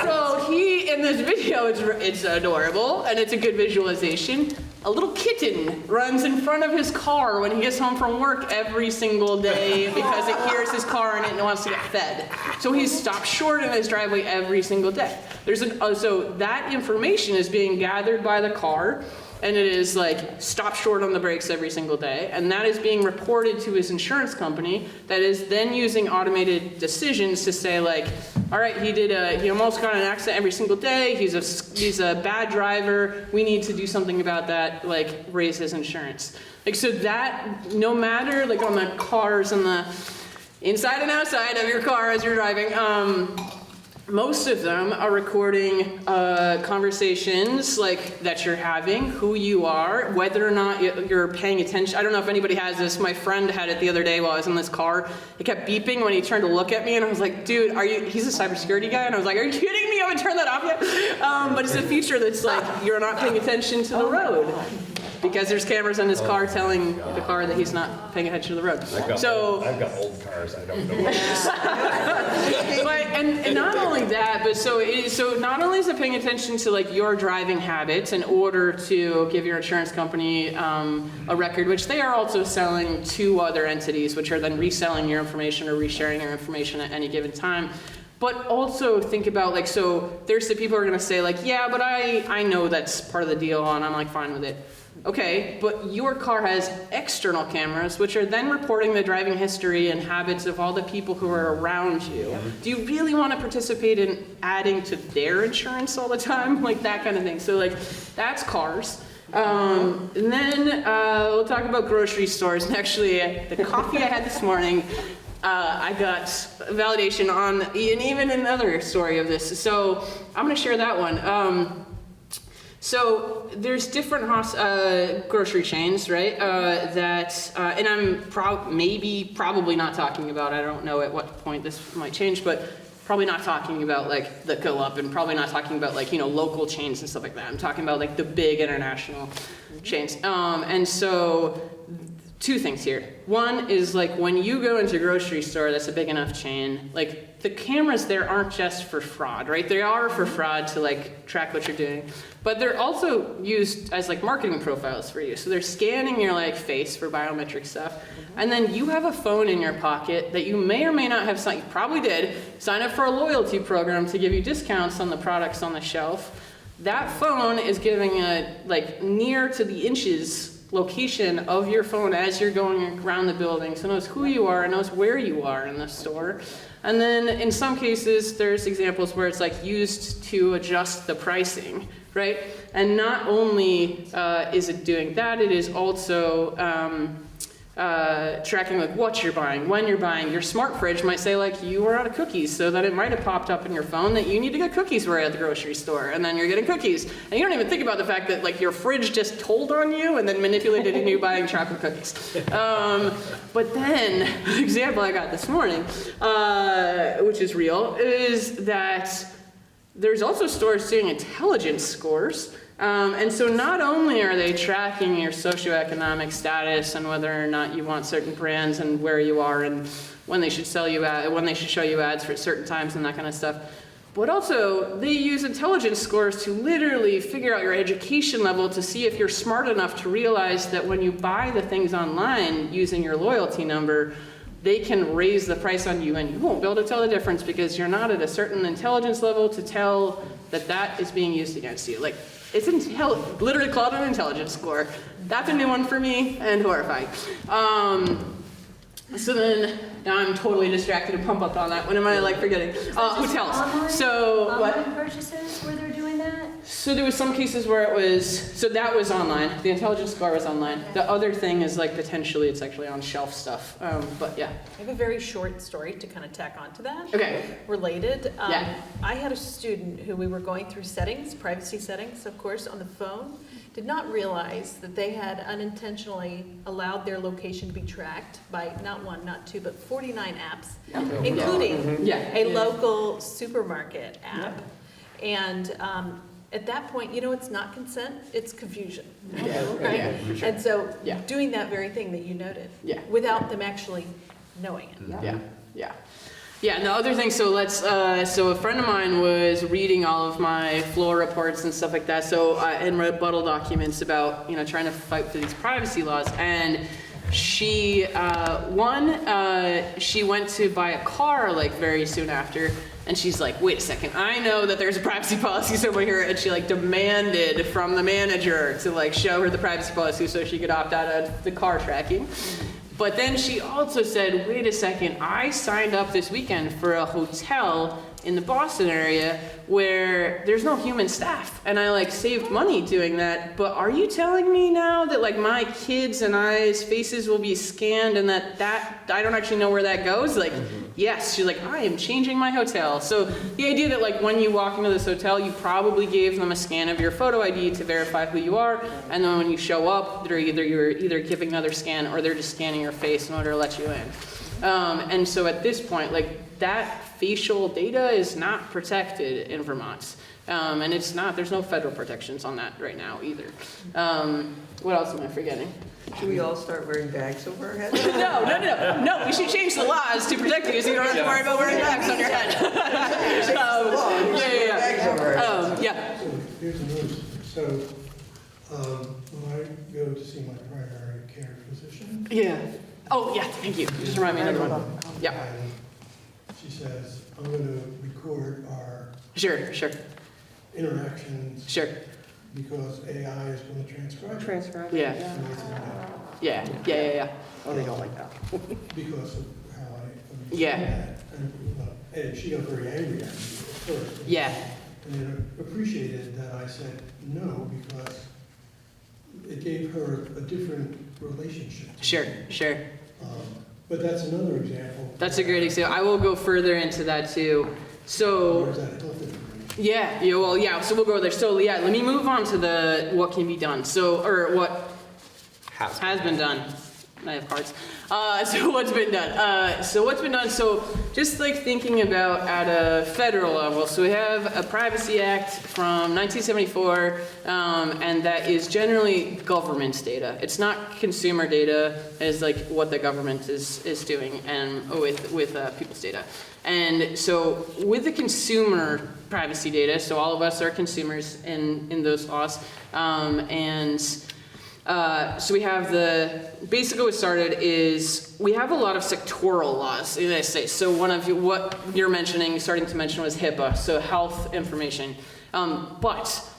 Speaker 3: so in this video, it's adorable and it's a good visualization. A little kitten runs in front of his car when he gets home from work every single day because it hears his car and it wants to get fed. So he's stopped short in his driveway every single day. So that information is being gathered by the car, and it is like stop short on the brakes every single day, and that is being reported to his insurance company that is then using automated decisions to say like, all right, he almost got in an accident every single day, he's a bad driver, we need to do something about that, like raise his insurance. Like, so that, no matter like on the cars and the inside and outside of your car as you're driving, most of them are recording conversations like that you're having, who you are, whether or not you're paying attention. I don't know if anybody has this. My friend had it the other day while I was in this car. It kept beeping when he turned to look at me, and I was like, dude, he's a cybersecurity guy? And I was like, are you kidding me? I haven't turned that off yet. But it's a feature that's like, you're not paying attention to the road. Because there's cameras in his car telling the car that he's not paying attention to the road.
Speaker 2: I've got old cars, I don't know.
Speaker 3: But, and not only that, but so not only is it paying attention to like your driving habits in order to give your insurance company a record, which they are also selling to other entities, which are then reselling your information or resharing your information at any given time. But also think about like, so there's the people who are gonna say like, yeah, but I know that's part of the deal and I'm like fine with it. Okay, but your car has external cameras, which are then reporting the driving history and habits of all the people who are around you. Do you really want to participate in adding to their insurance all the time? Like that kind of thing. So like, that's cars. And then we'll talk about grocery stores. And actually, the coffee I had this morning, I got validation on, and even another story of this. So I'm going to share that one. So there's different grocery chains, right, and I'm probably not talking about, I don't know at what point this might change, but probably not talking about like the Co-op and probably not talking about like, local chains and stuff like that. I'm talking about like the big international chains. And so two things here. One is like when you go into a grocery store that's a big enough chain, like the cameras there aren't just for fraud, right? They are for fraud to like track what you're doing, but they're also used as like marketing profiles for you. So they're scanning your like face for biometric stuff. And then you have a phone in your pocket that you may or may not have signed, you probably did, sign up for a loyalty program to give you discounts on the products on the shelf. That phone is giving a like near to the inches location of your phone as you're going around the building, so it knows who you are, it knows where you are in the store. And then in some cases, there's examples where it's like used to adjust the pricing, right? And not only is it doing that, it is also tracking like what you're buying, when you're buying. Your smart fridge might say like you are out of cookies, so that it might have popped up in your phone that you need to get cookies where at the grocery store, and then you're getting cookies. And you don't even think about the fact that like your fridge just told on you and then manipulated into you buying chocolate cookies. But then, the example I got this morning, which is real, is that there's also stores doing intelligence scores. And so not only are they tracking your socioeconomic status and whether or not you want certain brands and where you are and when they should show you ads for certain times and that kind of stuff, but also they use intelligence scores to literally figure out your education level to see if you're smart enough to realize that when you buy the things online using your loyalty number, they can raise the price on you and you won't be able to tell the difference because you're not at a certain intelligence level to tell that that is being used against you. Like, it's literally called an intelligence score. That's a new one for me and horrifying. So then, now I'm totally distracted and pump up on that. What am I like forgetting? Hotels.
Speaker 11: Online purchases where they're doing that?
Speaker 3: So there was some cases where it was, so that was online. The intelligence score was online. The other thing is like potentially it's actually on shelf stuff. But yeah.
Speaker 6: I have a very short story to kind of tack onto that.
Speaker 3: Okay.
Speaker 6: Related.
Speaker 3: Yeah.
Speaker 6: I had a student who we were going through settings, privacy settings, of course, on the phone, did not realize that they had unintentionally allowed their location to be tracked by not one, not two, but 49 apps, including a local supermarket app. And at that point, it's not consent, it's confusion, right?
Speaker 3: Sure.
Speaker 6: And so doing that very thing that you noted, without them actually knowing it.
Speaker 3: Yeah, and the other thing, so a friend of mine was reading all of my floor reports and stuff like that, and rebuttal documents about, trying to fight for these privacy laws, and she, she went to buy a car, like, very soon after, and she's like, wait a second, I know that there's a privacy policy somewhere here, and she, like, demanded from the manager to, like, show her the privacy policy so she could opt out of the car tracking. But then she also said, wait a second, I signed up this weekend for a hotel in the Boston area where there's no human staff. And I like saved money doing that. But are you telling me now that like my kids and I's faces will be scanned and that I don't actually know where that goes? Like, yes. She's like, I am changing my hotel. So the idea that like when you walk into this hotel, you probably gave them a scan of your photo ID to verify who you are. And then when you show up, you're either giving another scan or they're just scanning your face in order to let you in. And so at this point, like that facial data is not protected in Vermont. And there's no federal protections on that right now either. What else am I forgetting?
Speaker 9: Should we all start wearing bags over our heads?
Speaker 3: No, we should change the laws to protect you so you don't have to worry about wearing bags on your head.
Speaker 8: Here's another story. So, when I go to see my primary care physician.
Speaker 3: Thank you. Just remind me another one.
Speaker 8: And she says, I'm going to record our interactions. Because AI is going to transcribe.
Speaker 3: Yeah. Oh, they don't like that.
Speaker 8: Because of how I understand that. And she got very angry at me at first. And then appreciated that I said no because it gave her a different relationship.
Speaker 3: Sure.
Speaker 8: But that's another example.
Speaker 3: That's a great example. I will go further into that too. So.
Speaker 8: Where's that health information?
Speaker 3: So we'll go there. So let me move on to what can be done. What has been done. I have cards. So what's been done? So just like thinking about at a federal level. So we have a Privacy Act from 1974, and that is generally government's data. It's not consumer data as like what the government is doing and with people's data. And so with the consumer privacy data, so all of us are consumers in those laws, so we have basically what started is we have a lot of sectoral laws in the United States. So what you're starting to mention was HIPAA, so health information. But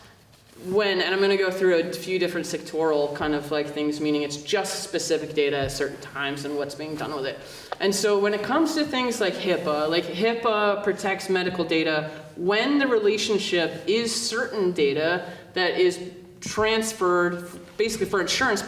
Speaker 3: and I'm going to go through a few different sectoral kind of like things, meaning it's just specific data at certain times and what's being done with it. And so when it comes to things like HIPAA protects medical data when the relationship is certain data that is transferred basically for insurance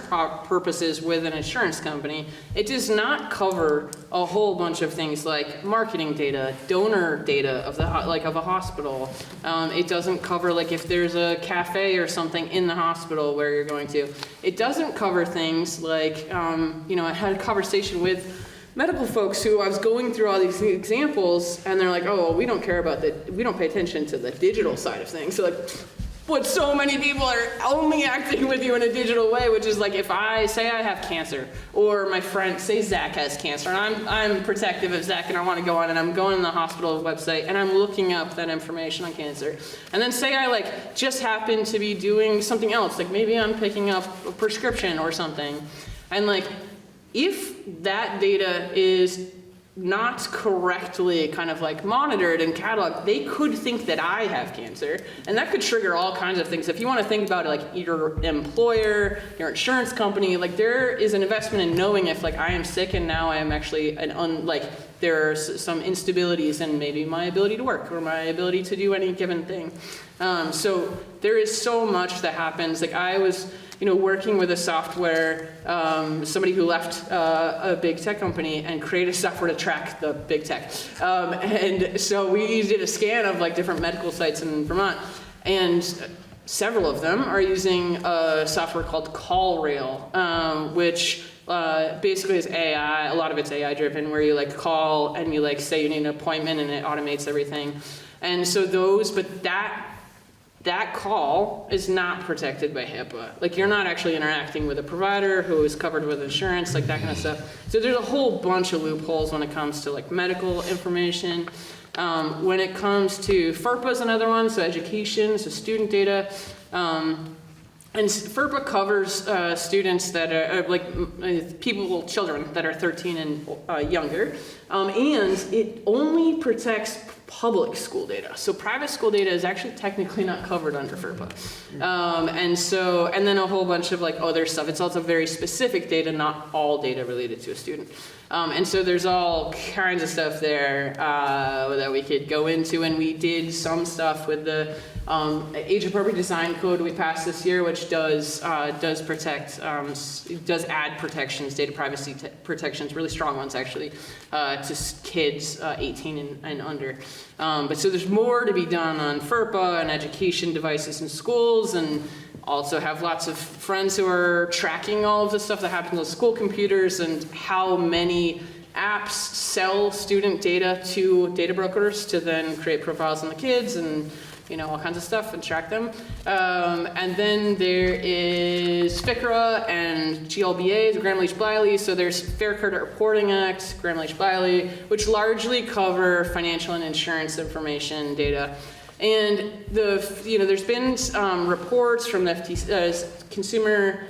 Speaker 3: purposes with an insurance company. It does not cover a whole bunch of things like marketing data, donor data of a hospital. It doesn't cover like if there's a cafe or something in the hospital where you're going to. It doesn't cover things like, I had a conversation with medical folks who I was going through all these examples and they're like, oh, well, we don't care about we don't pay attention to the digital side of things. So like, but so many people are only acting with you in a digital way, which is like if I say I have cancer, or my friend, say Zach has cancer, and I'm protective of Zach and I want to go on and I'm going on the hospital website and I'm looking up that information on cancer. And then say I like just happen to be doing something else, like maybe I'm picking up a prescription or something. And like, if that data is not correctly kind of like monitored and cataloged, they could think that I have cancer, and that could trigger all kinds of things. If you want to think about it, like your employer, your insurance company, like there is an investment in knowing if like I am sick and now I am actually there's some instabilities in maybe my ability to work or my ability to do any given thing. So there is so much that happens. Like I was, working with a software, somebody who left a big tech company and created software to track the big tech. And so we did a scan of like different medical sites in Vermont, and several of them are using a software called CallRail, which basically is AI. A lot of it's AI driven, where you like call and you like say you need an appointment and it automates everything. And so that call is not protected by HIPAA. Like you're not actually interacting with a provider who is covered with insurance, like that kind of stuff. So there's a whole bunch of loopholes when it comes to like medical information. When it comes to FERPA is another one, so education, so student data. And FERPA covers students that are children that are 13 and younger, and it only protects public school data. So private school data is actually technically not covered under FERPA. And then a whole bunch of like other stuff. It's also very specific data, not all data related to a student. And so there's all kinds of stuff there that we could go into, and we did some stuff with the age-appropriate design code we passed this year, which does protect, does add protections, data privacy protections, really strong ones actually, to kids 18 and under. But so there's more to be done on FERPA and education devices in schools, and also have lots of friends who are tracking all of the stuff that happens on school computers and how many apps sell student data to data brokers to then create profiles on the kids and all kinds of stuff and track them. And then there is FCRA and GLBA, the Graham-Leach-Bliley. So there's Fair Credit Reporting Act, Graham-Leach-Bliley, which largely cover financial and insurance information data. And there's been reports from the Consumer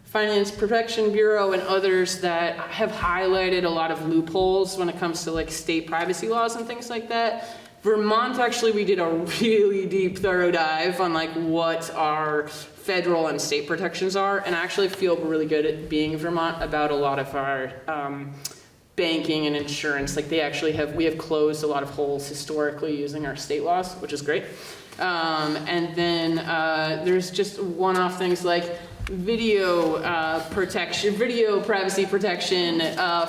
Speaker 3: Finance Protection Bureau and others that have highlighted a lot of loopholes when it comes to like state privacy laws and things like that. Vermont, actually, we did a really deep, thorough dive on like what our federal and state protections are, and I actually feel really good at being in Vermont about a lot of our banking and insurance. Like we have closed a lot of holes historically using our state laws, which is great. And then there's just one-off things like video protection, video privacy protection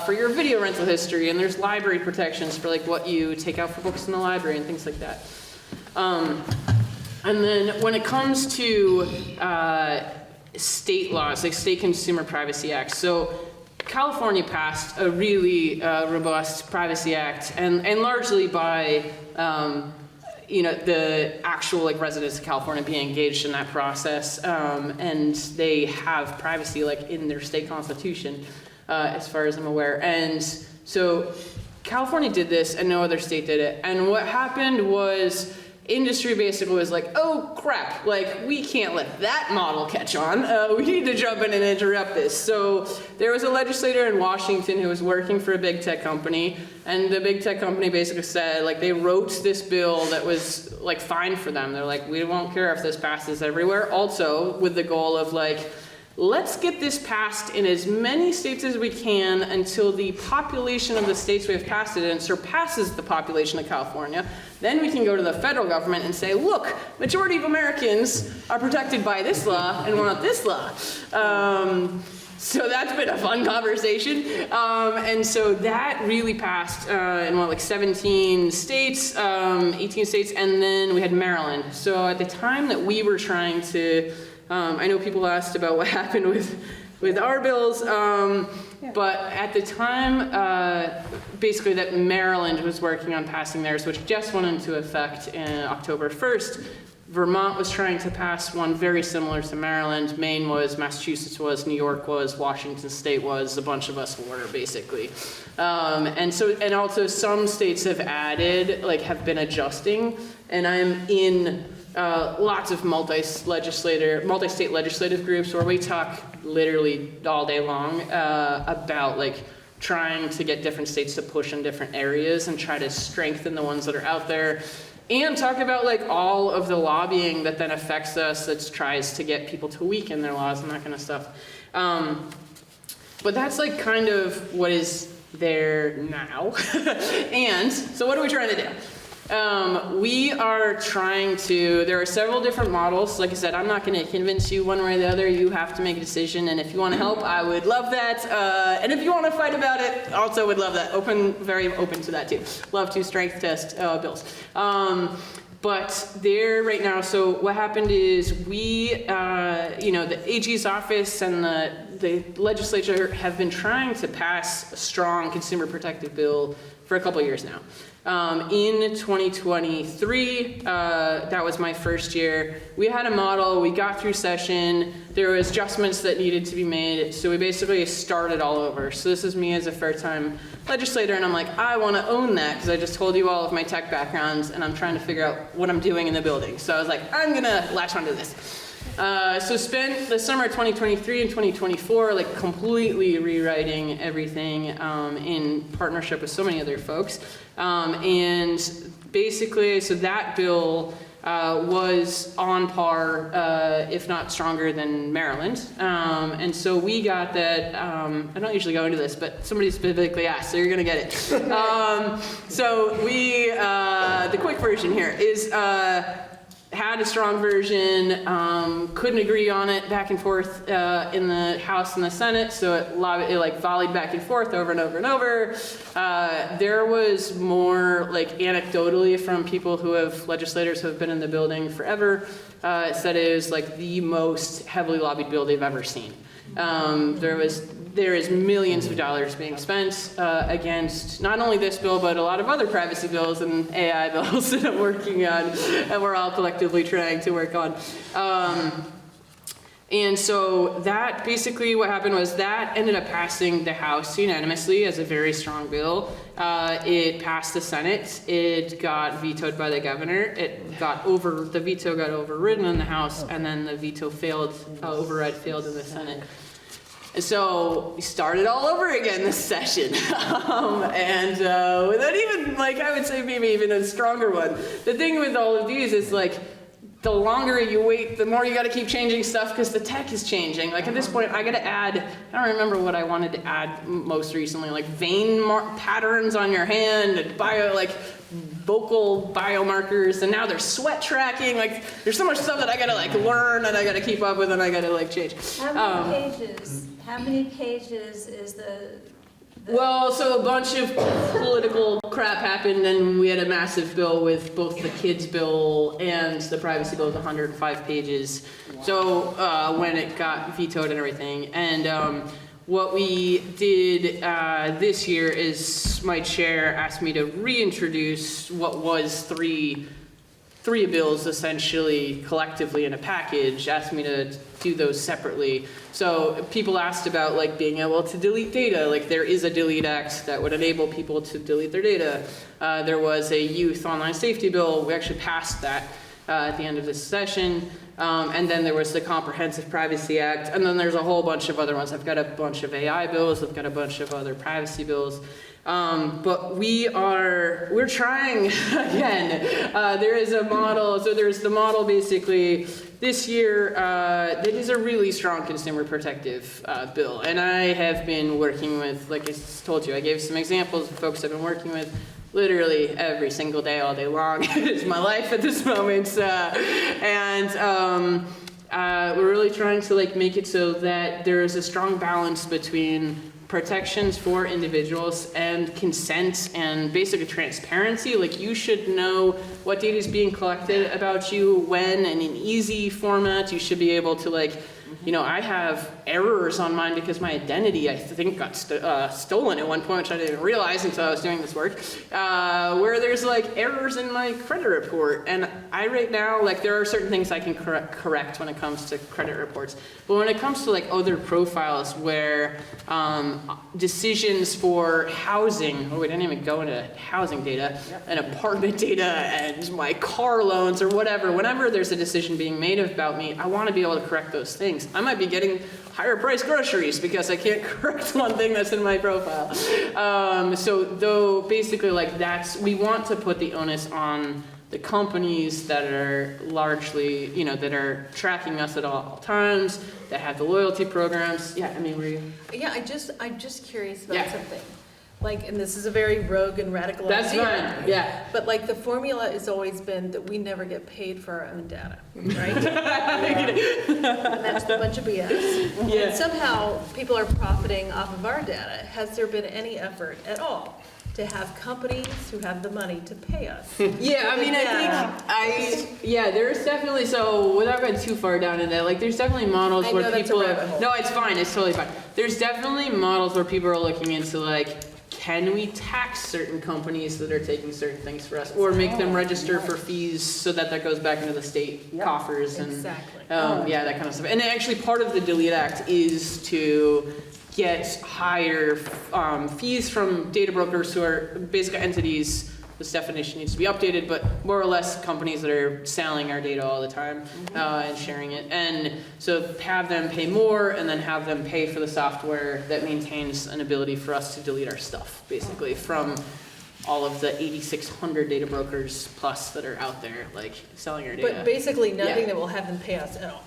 Speaker 3: for your video rental history, and there's library protections for like what you take out for books in the library and things like that. And then when it comes to state laws, like State Consumer Privacy Act, so California passed a really robust privacy act, and largely by the actual like residents of California being engaged in that process, and they have privacy like in their state constitution, as far as I'm aware. And so California did this, and no other state did it. And what happened was industry basically was like, oh crap, like we can't let that model catch on. We need to jump in and interrupt this. So there was a legislator in Washington who was working for a big tech company, and the big tech company basically said, like, they wrote this bill that was like fine for them. They're like, we won't care if this passes everywhere. Also with the goal of like, let's get this passed in as many states as we can until the population of the states we have passed it in surpasses the population of California. Then we can go to the federal government and say, look, majority of Americans are protected by this law and want this law. So that's been a fun conversation. And so that really passed in 17 states, 18 states, and then we had Maryland. So at the time that we were trying to, I know people asked about what happened with our bills, but at the time, basically that Maryland was working on passing theirs, which just went into effect in October 1st. Vermont was trying to pass one very similar to Maryland. Maine was, Massachusetts was, New York was, Washington State was, a bunch of us were basically. And also some states have added, like have been adjusting, and I'm in lots of multi-state legislative groups where we talk literally all day long about like trying to get different states to push in different areas and try to strengthen the ones that are out there, and talk about like all of the lobbying that then affects us, that tries to get people to weaken their laws and that kind of stuff. But that's like kind of what is there now. And so what are we trying to do? We are trying to, there are several different models. Like I said, I'm not going to convince you one way or the other. You have to make a decision. And if you want to help, I would love that. And if you want to fight about it, also would love that. Very open to that too. Love to strength test bills. But there right now, so what happened is we, the AG's office and the legislature have been trying to pass a strong consumer protective bill for a couple of years now. In 2023, that was my first year, we had a model, we got through session, there was adjustments that needed to be made, so we basically started all over. So this is me as a first-time legislator, and I'm like, I want to own that, because I just told you all of my tech backgrounds, and I'm trying to figure out what I'm doing in the building. So I was like, I'm going to latch onto this. So spent the summer of 2023 and 2024 like completely rewriting everything in partnership with so many other folks. And basically, so that bill was on par, if not stronger than Maryland. And so we got that, I don't usually go into this, but somebody specifically asked, so you're gonna get it. So we, the quick version here is, had a strong version, couldn't agree on it back and forth in the House and the Senate, so it like volleyed back and forth over and over and over. There was more like anecdotally from people legislators who have been in the building forever, said it was like the most heavily lobbied bill they've ever seen. There is millions of dollars being spent against not only this bill, but a lot of other privacy bills and AI bills that I'm working on, and we're all collectively trying to work on. And so that basically what happened was that ended up passing the House unanimously as a very strong bill. It passed the Senate. It got vetoed by the governor. The veto got overridden in the House, and then the veto override failed in the Senate. So we started all over again this session, and without even, like, I would say maybe even a stronger one. The thing with all of these is, like, the longer you wait, the more you got to keep changing stuff because the tech is changing. Like at this point, I got to add, I don't remember what I wanted to add most recently, like vein patterns on your hand, and vocal biomarkers, and now there's sweat tracking. Like there's so much stuff that I got to like learn and I got to keep up with and I got to like change.
Speaker 11: How many pages is the
Speaker 3: Well, so a bunch of political crap happened, and we had a massive bill with both the kids bill and the privacy bill, 105 pages. Wow. So when it got vetoed and everything, and what we did this year is my chair asked me to reintroduce what was three bills essentially collectively in a package, asked me to do those separately. So people asked about like being able to delete data. Like there is a Delete Act that would enable people to delete their data. There was a youth online safety bill. We actually passed that at the end of this session. And then there was the Comprehensive Privacy Act. And then there's a whole bunch of other ones. I've got a bunch of AI bills. I've got a bunch of other privacy bills. But we're trying again. There is a model, so there's the model basically this year that is a really strong consumer protective bill. And I have been working with, like I told you, I gave some examples of folks I've been working with literally every single day, all day long. It's my life at this moment. We're really trying to like make it so that there is a strong balance between protections for individuals and consent and basic transparency. Like you should know what data is being collected about you when, and in easy format. You should be able to like I have errors on mine because my identity, I think, got stolen at one point, which I didn't realize until I was doing this work, where there's like errors in my credit report. And I right now, like, there are certain things I can correct when it comes to credit reports. But when it comes to like other profiles where decisions for housing, we didn't even go into housing data, and apartment data, and my car loans or whatever, whenever there's a decision being made about me, I want to be able to correct those things. I might be getting higher priced groceries because I can't correct one thing that's in my profile. So though basically like we want to put the onus on the companies that are largely, that are tracking us at all times, that have the loyalty programs. Yeah, I mean,
Speaker 6: Yeah, I'm just curious about something. Like, and this is a very rogue and radical
Speaker 3: That's
Speaker 6: idea.
Speaker 3: fine, yeah.
Speaker 6: But like, the formula has always been that we never get paid for our own data, right? And that's a bunch of BS.
Speaker 3: Yeah.
Speaker 6: And somehow, people are profiting off of our data. Has there been any effort at all to have companies who have the money to pay us?
Speaker 3: Yeah, I mean, there's definitely, so without going too far down in that, like, there's definitely models
Speaker 6: I
Speaker 3: where
Speaker 6: know that's a
Speaker 3: people
Speaker 6: rabbit hole.
Speaker 3: no, it's fine, it's totally fine. There's definitely models where people are looking into, like, can we tax certain companies that are taking certain things for us, or make them register for fees so that goes back into the state coffers and
Speaker 6: Exactly.
Speaker 3: yeah, that kind of stuff. And actually, part of the Delete Act is to get higher fees from data brokers who are basic entities. This definition needs to be updated, but more or less companies that are selling our data all the time and sharing it. And so have them pay more and then have them pay for the software that maintains an ability for us to delete our stuff, basically, from all of the 8,600 data brokers plus that are out there, like, selling our data.
Speaker 6: But basically, nothing that will have them pay us at all.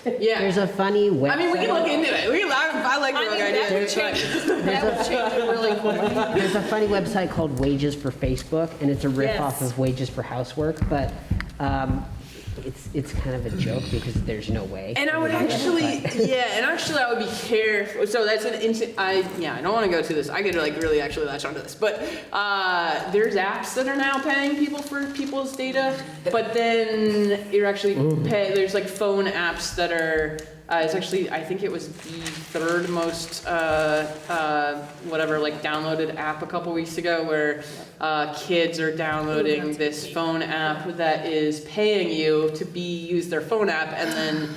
Speaker 3: Yeah.
Speaker 5: There's a funny website.
Speaker 3: I mean, we can look into it. I like the idea.
Speaker 6: That would change it really quickly.
Speaker 5: There's a funny website called Wages for Facebook, and it's a riff-off
Speaker 6: Yes.
Speaker 5: of Wages for Housework, but it's kind of a joke because there's no way.
Speaker 3: And I would actually, I would be careful. So that's I don't want to go to this. I could like really actually latch onto this. But there's apps that are now paying people for people's data, but then you're actually there's like phone apps that are, it's actually, I think it was the third most, downloaded app a couple weeks ago, where kids are downloading this phone app that is paying you to use their phone app, and then,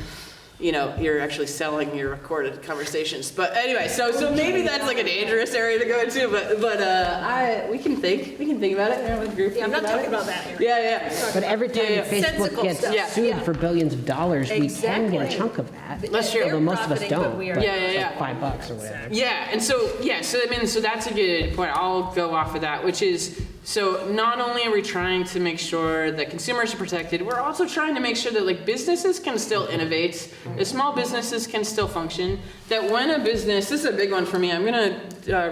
Speaker 3: you're actually selling your recorded conversations. But anyway, so maybe that's like a dangerous area to go into, but we can think about it. The group
Speaker 6: Yeah, I'm not
Speaker 3: think
Speaker 6: talking
Speaker 3: it.
Speaker 6: about that area.
Speaker 3: Yeah.
Speaker 5: But every time Facebook
Speaker 6: Sensical
Speaker 5: gets
Speaker 6: stuff.
Speaker 5: sued for billions of dollars, we can get a
Speaker 6: Exactly.
Speaker 5: chunk of that.
Speaker 3: That's true.
Speaker 5: Although most of us
Speaker 6: They're
Speaker 5: don't.
Speaker 6: profiting, but we are
Speaker 5: but
Speaker 3: Yeah.
Speaker 5: it's like $5 or whatever.
Speaker 3: Yeah, and so that's a good point. I'll go off of that, which is, so not only are we trying to make sure that consumers are protected, we're also trying to make sure that like businesses can still innovate, that small businesses can still function, that when a business, this is a big one for me, I'm gonna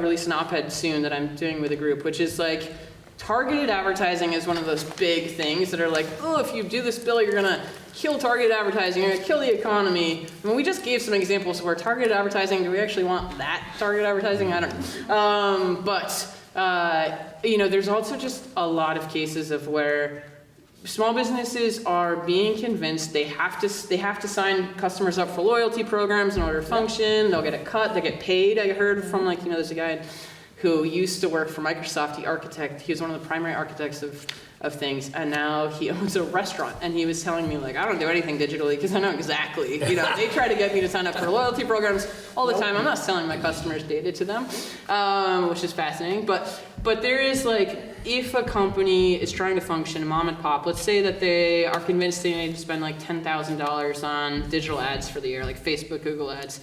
Speaker 3: release an op-ed soon that I'm doing with a group, which is like, targeted advertising is one of those big things that are like, oh, if you do this bill, you're gonna kill targeted advertising, you're gonna kill the economy. I mean, we just gave some examples where targeted advertising, do we actually want that targeted advertising? I don't know. There's also just a lot of cases of where small businesses are being convinced they have to sign customers up for loyalty programs in order to function. They'll get a cut, they get paid. I heard from there's a guy who used to work for Microsoft, he was one of the primary architects of things, and now he owns a restaurant, and he was telling me, like, I don't do anything digitally because I know exactly, they try to get me to sign up for loyalty programs all the time. I'm not selling my customers' data to them, which is fascinating, but there is, like, if a company is trying to function, mom and pop, let's say that they are convinced they need to spend like $10,000 on digital ads for the year, like Facebook, Google ads.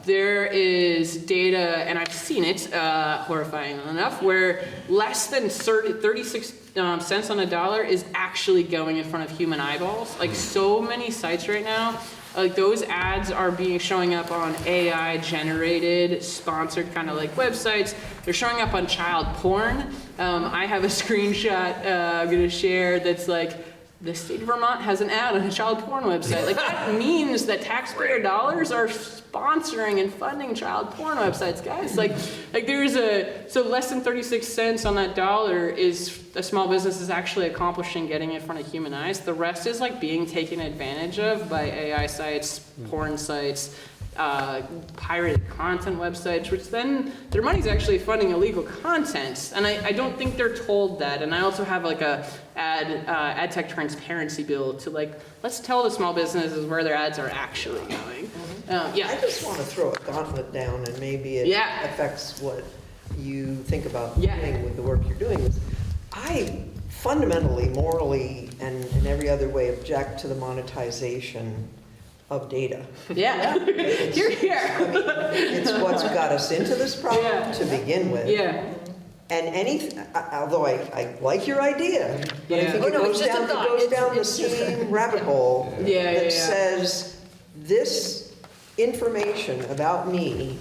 Speaker 3: There is data, and I've seen it, horrifying enough, where less than 36 cents on a dollar is actually going in front of human eyeballs. Like, so many sites right now, like, those ads are showing up on AI-generated, sponsored kind of like websites. They're showing up on child porn. I have a screenshot I'm going to share that's like the state of Vermont has an ad on a child porn website. Like, that means that taxpayer dollars are sponsoring and funding child porn websites, guys. Like there's so less than 36 cents on that dollar is a small business is actually accomplishing getting in front of human eyes. The rest is like being taken advantage of by AI sites, porn sites, pirated content websites, which then their money's actually funding illegal content. And I don't think they're told that. And I also have like a ad tech transparency bill to like, let's tell the small businesses where their ads are actually going. Yeah.
Speaker 9: I just want to throw a gauntlet down, and maybe it affects what you think about doing with the work you're doing. I fundamentally, morally, and in every other way object to the monetization of data.
Speaker 3: Yeah. You're here.
Speaker 9: I mean, it's what's got us into this problem to begin with.
Speaker 3: Yeah.
Speaker 9: And although I like your idea, but I think it goes down the same rabbit hole that says this information about me,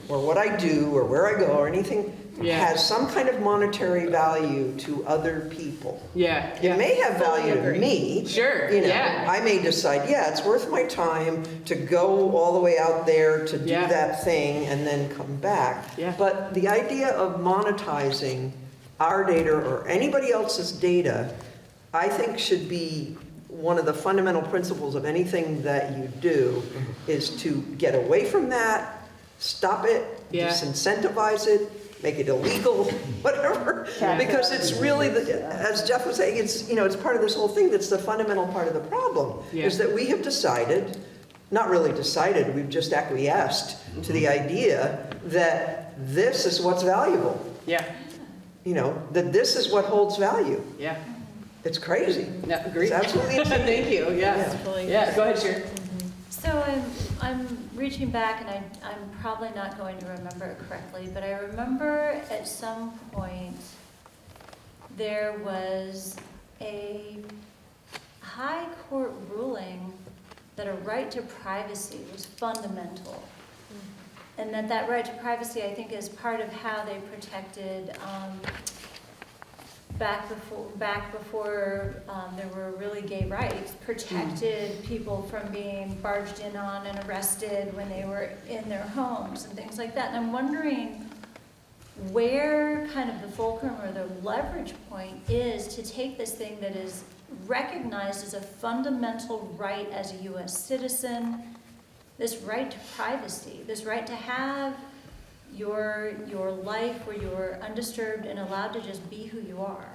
Speaker 9: or what I do, or where I go, or anything, has some kind of monetary value to other people. It may have value to me.
Speaker 3: Sure.
Speaker 9: You know, I may decide, it's worth my time to go all the way out there to do that thing and then come back. But the idea of monetizing our data or anybody else's data, I think should be one of the fundamental principles of anything that you do, is to get away from that, stop it, disincentivize it, make it illegal, whatever, because it's really, as Jeff was saying, it's part of this whole thing that's the fundamental part of the problem, is that we have decided, not really decided, we've just acquiesced to the idea that this is what's valuable. You know, that this is what holds value. It's crazy.
Speaker 3: Agreed.
Speaker 9: It's absolutely insane.
Speaker 3: Thank you. Go ahead, Sharon.
Speaker 11: So I'm reaching back, and I'm probably not going to remember it correctly, but I remember at some point there was a high court ruling that a right to privacy was fundamental. And that right to privacy, I think, is part of how they protected back before there were really gay rights, protected people from being barged in on and arrested when they were in their homes and things like that. And I'm wondering where kind of the fulcrum or the leverage point is to take this thing that is recognized as a fundamental right as a U.S. citizen, this right to privacy, this right to have your life where you're undisturbed and allowed to just be who you are.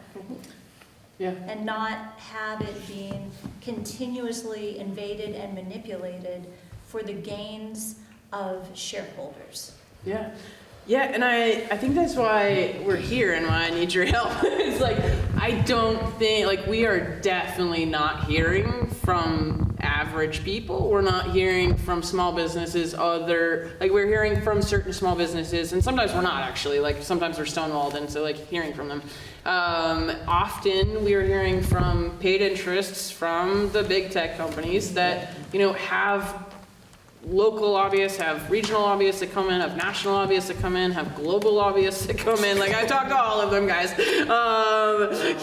Speaker 11: And not have it being continuously invaded and manipulated for the gains of shareholders.
Speaker 3: And I think that's why we're here and why I need your help. It's like, I don't think, like, we are definitely not hearing from average people. We're not hearing from small businesses, we're hearing from certain small businesses, and sometimes we're not actually, like, sometimes we're stonewalled into, like, hearing from them. Often we are hearing from paid interests from the big tech companies that, have local lobbyists, have regional lobbyists that come in, have national lobbyists that come in, have global lobbyists that come in. Like, I talk to all of them, guys,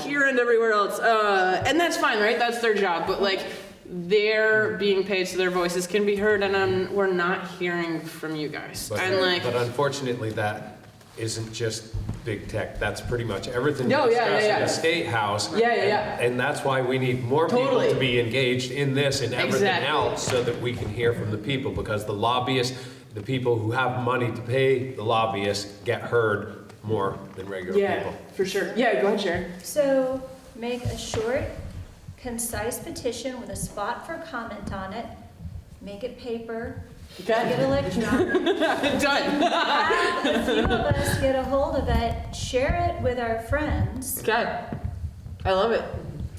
Speaker 3: here and everywhere else. And that's fine, right? That's their job. But, like, they're being paid so their voices can be heard, and we're not hearing from you guys.
Speaker 2: But unfortunately, that isn't just big tech. That's pretty much everything
Speaker 3: No,
Speaker 2: discussed in the State House. And that's why we need more people to be engaged in this and everything else, so that we can hear from the people, because the lobbyists, the people who have money to pay the lobbyists, get heard more than regular people.
Speaker 3: For sure. Go ahead, Sharon.
Speaker 11: So make a short, concise petition with a spot for comment on it, make it paper, make it electronic.
Speaker 3: Done.
Speaker 11: Have a few of us get a hold of it, share it with our friends.
Speaker 3: Okay. I love it.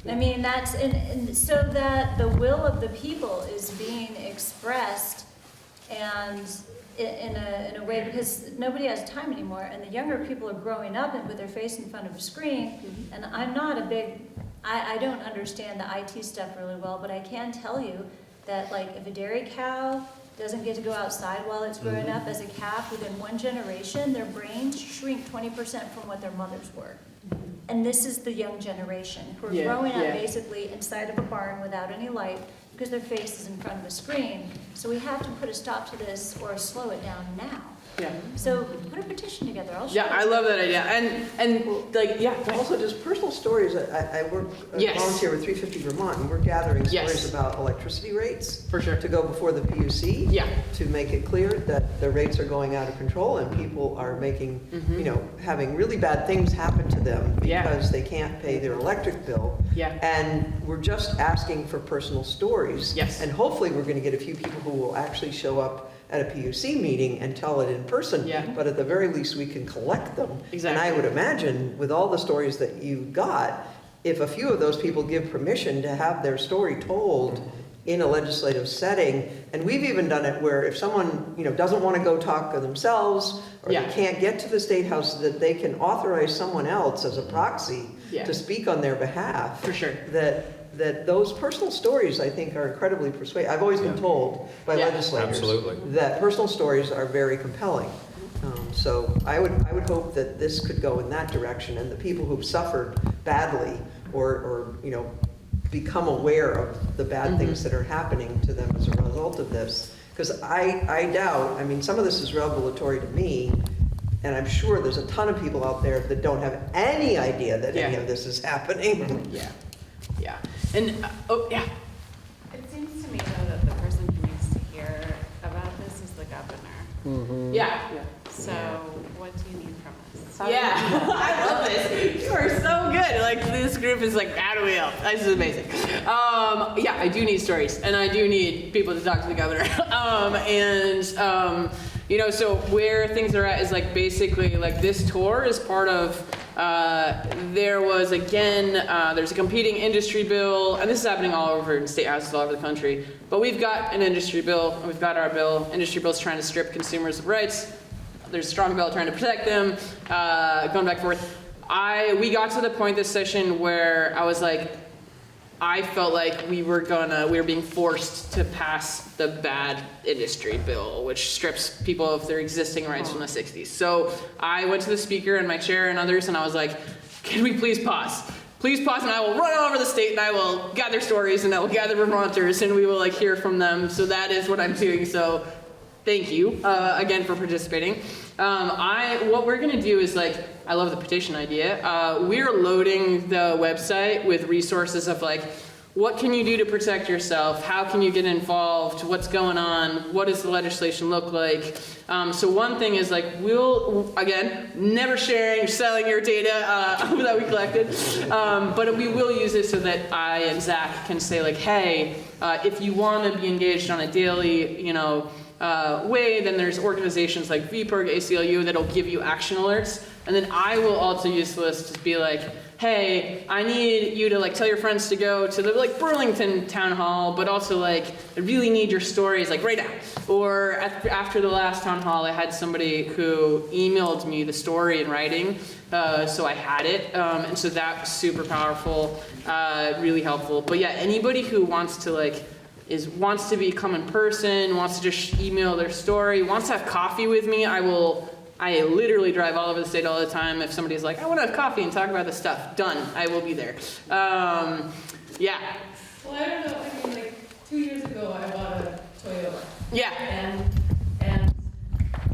Speaker 11: I mean, that's, and so that the will of the people is being expressed, and in a way, because nobody has time anymore, and the younger people are growing up and with their face in front of a screen, and I'm not a big, I don't understand the IT stuff really well, but I can tell you that, like, if a dairy cow doesn't get to go outside while it's growing up as a calf, within one generation, their brains shrink 20% from what their mothers were. And this is the young generation who are
Speaker 3: Yeah,
Speaker 11: growing up
Speaker 3: yeah.
Speaker 11: basically inside of a barn without any light because their face is in front of a screen. So we have to put a stop to this or slow it down now.
Speaker 3: Yeah.
Speaker 11: So put a petition together. I'll show
Speaker 3: Yeah, I
Speaker 11: you.
Speaker 3: love that idea. And like, yeah.
Speaker 9: Also, just personal stories. I work,
Speaker 3: Yes.
Speaker 9: volunteer with 350 Vermont, and we're gathering
Speaker 3: Yes.
Speaker 9: stories about electricity rates.
Speaker 3: For sure.
Speaker 9: To go before the PUC.
Speaker 3: Yeah.
Speaker 9: To make it clear that the rates are going out of control and people are making, you know, having really bad things happen to them because they can't pay their electric bill.
Speaker 3: Yeah.
Speaker 9: And we're just asking for personal stories.
Speaker 3: Yes.
Speaker 9: And hopefully we're going to get a few people who will actually show up at a PUC meeting and tell it in person.
Speaker 3: Yeah.
Speaker 9: But at the very least, we can collect them.
Speaker 3: Exactly.
Speaker 9: And I would imagine, with all the stories that you've got, if a few of those people give permission to have their story told in a legislative setting, and we've even done it where if someone, you know, doesn't want to go talk to themselves, or they can't get to the State House, that they can authorize someone else as a proxy to speak on their behalf.
Speaker 3: For sure.
Speaker 9: That those personal stories, I think, are incredibly persuasive. I've always been told by legislators
Speaker 2: Absolutely.
Speaker 9: that personal stories are very compelling. So I would hope that this could go in that direction, and the people who've suffered badly or you know, become aware of the bad things that are happening to them as a result of this. Because I doubt, I mean, some of this is revelatory to me, and I'm sure there's a ton of people out there that don't have any idea that any of this is happening.
Speaker 3: Yeah. Yeah. And,
Speaker 12: It seems to me, though, that the person who needs to hear about this is the governor.
Speaker 3: Yeah.
Speaker 12: So what do you need from us?
Speaker 3: Yeah, I love this. You are so good. Like, this group is like, how do we help? This is amazing. Yeah, I do need stories, and I do need people to talk to the governor. You know, so where things are at is like basically like this tour is part of. There was again, there's a competing industry bill, and this is happening all over in state houses all over the country. But we've got an industry bill, and we've got our bill. Industry bill's trying to strip consumers of rights. There's a strong bill trying to protect them, going back and forth. We got to the point this session where I was like, I felt like we were being forced to pass the bad industry bill, which strips people of their existing rights from the 60s. So I went to the speaker and my chair and others, and I was like, can we please pause? Please pause, and I will run all over the state, and I will gather stories, and I will gather Vermonters, and we will like hear from them. So that is what I'm doing. So thank you again for participating. What we're gonna do is like, I love the petition idea. We're loading the website with resources of like, what can you do to protect yourself? How can you get involved? What's going on? What does the legislation look like? So one thing is like, we'll, again, never sharing or selling your data that we collected, but we will use it so that I and Zach can say like, hey, if you want to be engaged on a daily, you know, way, then there's organizations like VPIRG, ACLU that'll give you action alerts. And then I will also use this to be like, hey, I need you to like tell your friends to go to the like Burlington Townhall, but also like, I really need your stories like right now. Or after the last town hall, I had somebody who emailed me the story in writing, so I had it. And so that was super powerful, really helpful. But yeah, anybody who wants to like, wants to become in person, wants to just email their story, wants to have coffee with me, I literally drive all over the state all the time. If somebody's like, I want to have coffee and talk about this stuff, done, I will be there. Yeah.
Speaker 6: Well, I don't know, I mean, like, 2 years ago, I bought a Toyota.
Speaker 3: Yeah.
Speaker 10: And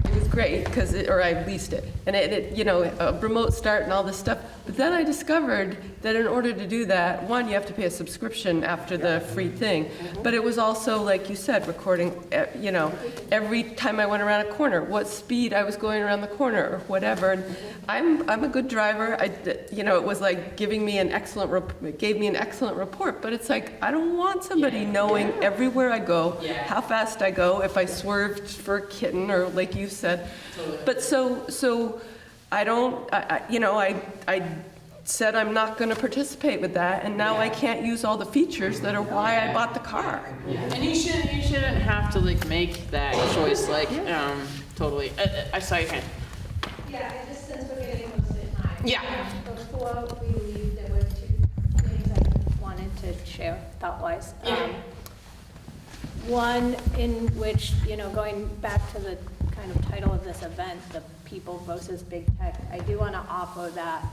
Speaker 10: it was great, or I leased it. And it you know, a remote start and all this stuff. But then I discovered that in order to do that, one, you have to pay a subscription after the free thing. But it was also, like you said, recording, you know, every time I went around a corner, what speed I was going around the corner or whatever. And I'm a good driver. You know, it was like giving me it gave me an excellent report. But it's like, I don't want somebody knowing everywhere I go, how fast I go, if I swerved for a kitten or like you said. But so I don't, you know, I said I'm not going to participate with that, and now I can't use all the features that are why I bought the car.
Speaker 3: And you shouldn't have to like make that choice, like, totally. I saw your hand.
Speaker 4: Yeah, just since we're getting close to time.
Speaker 3: Yeah.
Speaker 4: Before we leave, there were 2 things I wanted to share thought-wise. One in which, you know, going back to the kind of title of this event, the people versus big tech, I do want to offer that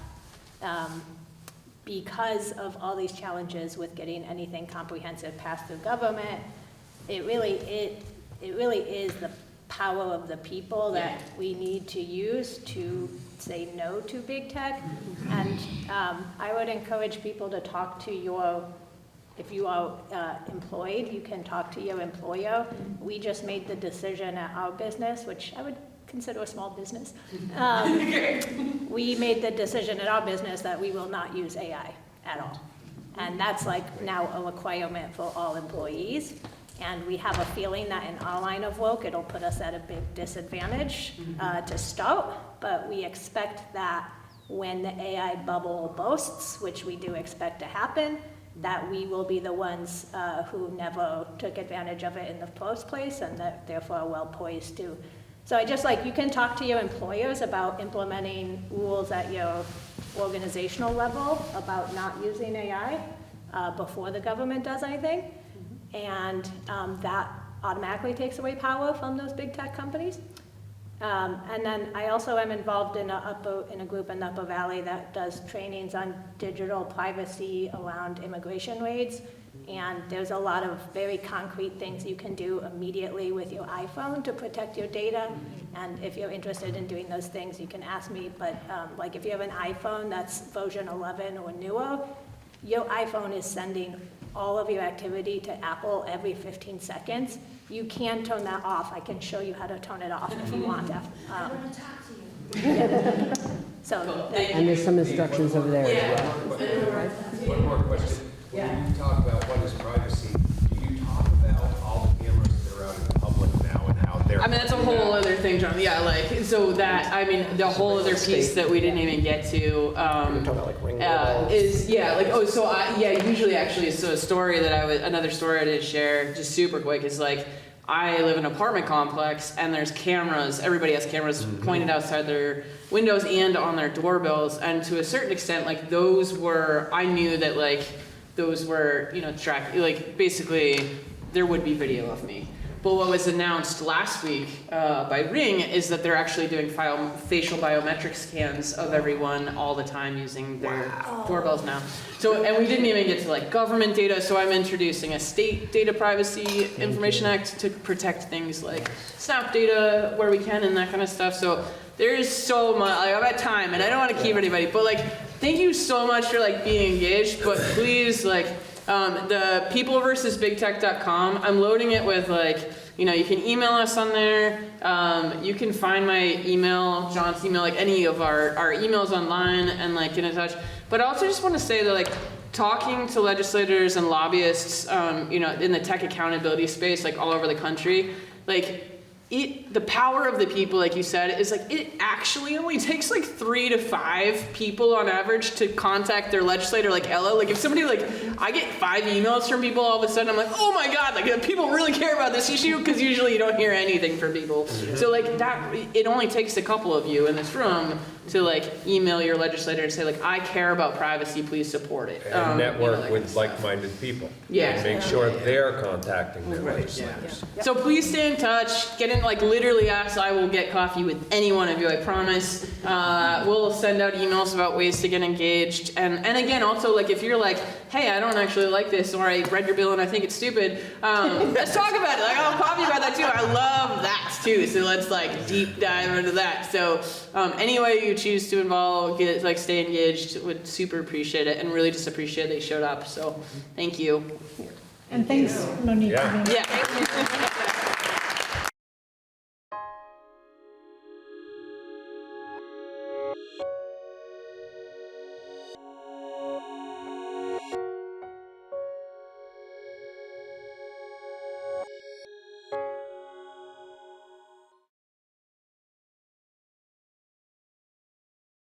Speaker 17: because of all these challenges with getting anything comprehensive passed through government, it really is the power of the people that we need to use to say no to big tech. And I would encourage people to talk to if you are employed, you can talk to your employer. We just made the decision at our business, which I would consider a small business. We made the decision at our business that we will not use AI at all. And that's like now a requirement for all employees. And we have a feeling that in our line of work, it'll put us at a big disadvantage to start. But we expect that when the AI bubble bursts, which we do expect to happen, that we will be the ones who never took advantage of it in the first place, and that therefore are well poised to. So you can talk to your employers about implementing rules at your organizational level about not using AI before the government does anything. And that automatically takes away power from those big tech companies. And then I also am involved in a group in the Upper Valley that does trainings on digital privacy around immigration raids. And there's a lot of very concrete things you can do immediately with your iPhone to protect your data. And if you're interested in doing those things, you can ask me. But if you have an iPhone that's version 11 or newer, your iPhone is sending all of your activity to Apple every 15 seconds. You can turn that off. I can show you how to turn it off if you want.
Speaker 11: I want to talk to you.
Speaker 5: And there's some instructions over there as well.
Speaker 2: One more question. When you talk about what is privacy, do you talk about all the cameras that are out in the public now and how they're...
Speaker 3: I mean, that's a whole other thing, John. Yeah, the whole other piece that we didn't even get to usually actually, so another story I did share, just super quick, is I live in an apartment complex and there's cameras, everybody has cameras pointed outside their windows and on their doorbells, and to a certain extent, I knew that those were, basically there would be video of me. But what was announced last week by Ring is that they're actually doing facial biometric scans of everyone all the time using their doorbells now. So, and we didn't even get to government data, so I'm introducing a state data privacy information act to protect things like SNAP data where we can and that kind of stuff. So there is so much, I'm at time and I don't want to keep anybody, but thank you so much for being engaged, but please the peopleversusbigtech.com, I'm loading it with you can email us on there. You can find my email, John's email, any of our emails online and get in touch. But I also just want to say that talking to legislators and lobbyists, in the tech accountability space, all over the country, the power of the people, like you said, is it actually only takes 3 to 5 people on average to contact their legislator, Ella. If somebody I get 5 emails from people all of a sudden, I'm oh my God, people really care about this issue, because usually you don't hear anything from people. So that, it only takes a couple of you in this room to email your legislator and say I care about privacy, please support it.
Speaker 2: And network with like-minded people.
Speaker 3: Yeah.
Speaker 2: And make sure they're contacting their legislators.
Speaker 3: Yeah. So please stay in touch. Get in, literally ask. I will get coffee with any one of you, I promise. We'll send out emails about ways to get engaged. And again, also, if you're hey, I don't actually like this, or I read your bill and I think it's stupid, let's talk about it. I'll coffee about that too. I love that too. So let's deep dive into that. So any way you choose to involve, stay engaged, would super appreciate it, and really just appreciate they showed up. So thank you.
Speaker 4: And thanks, Monique.
Speaker 2: Yeah.
Speaker 3: Yeah.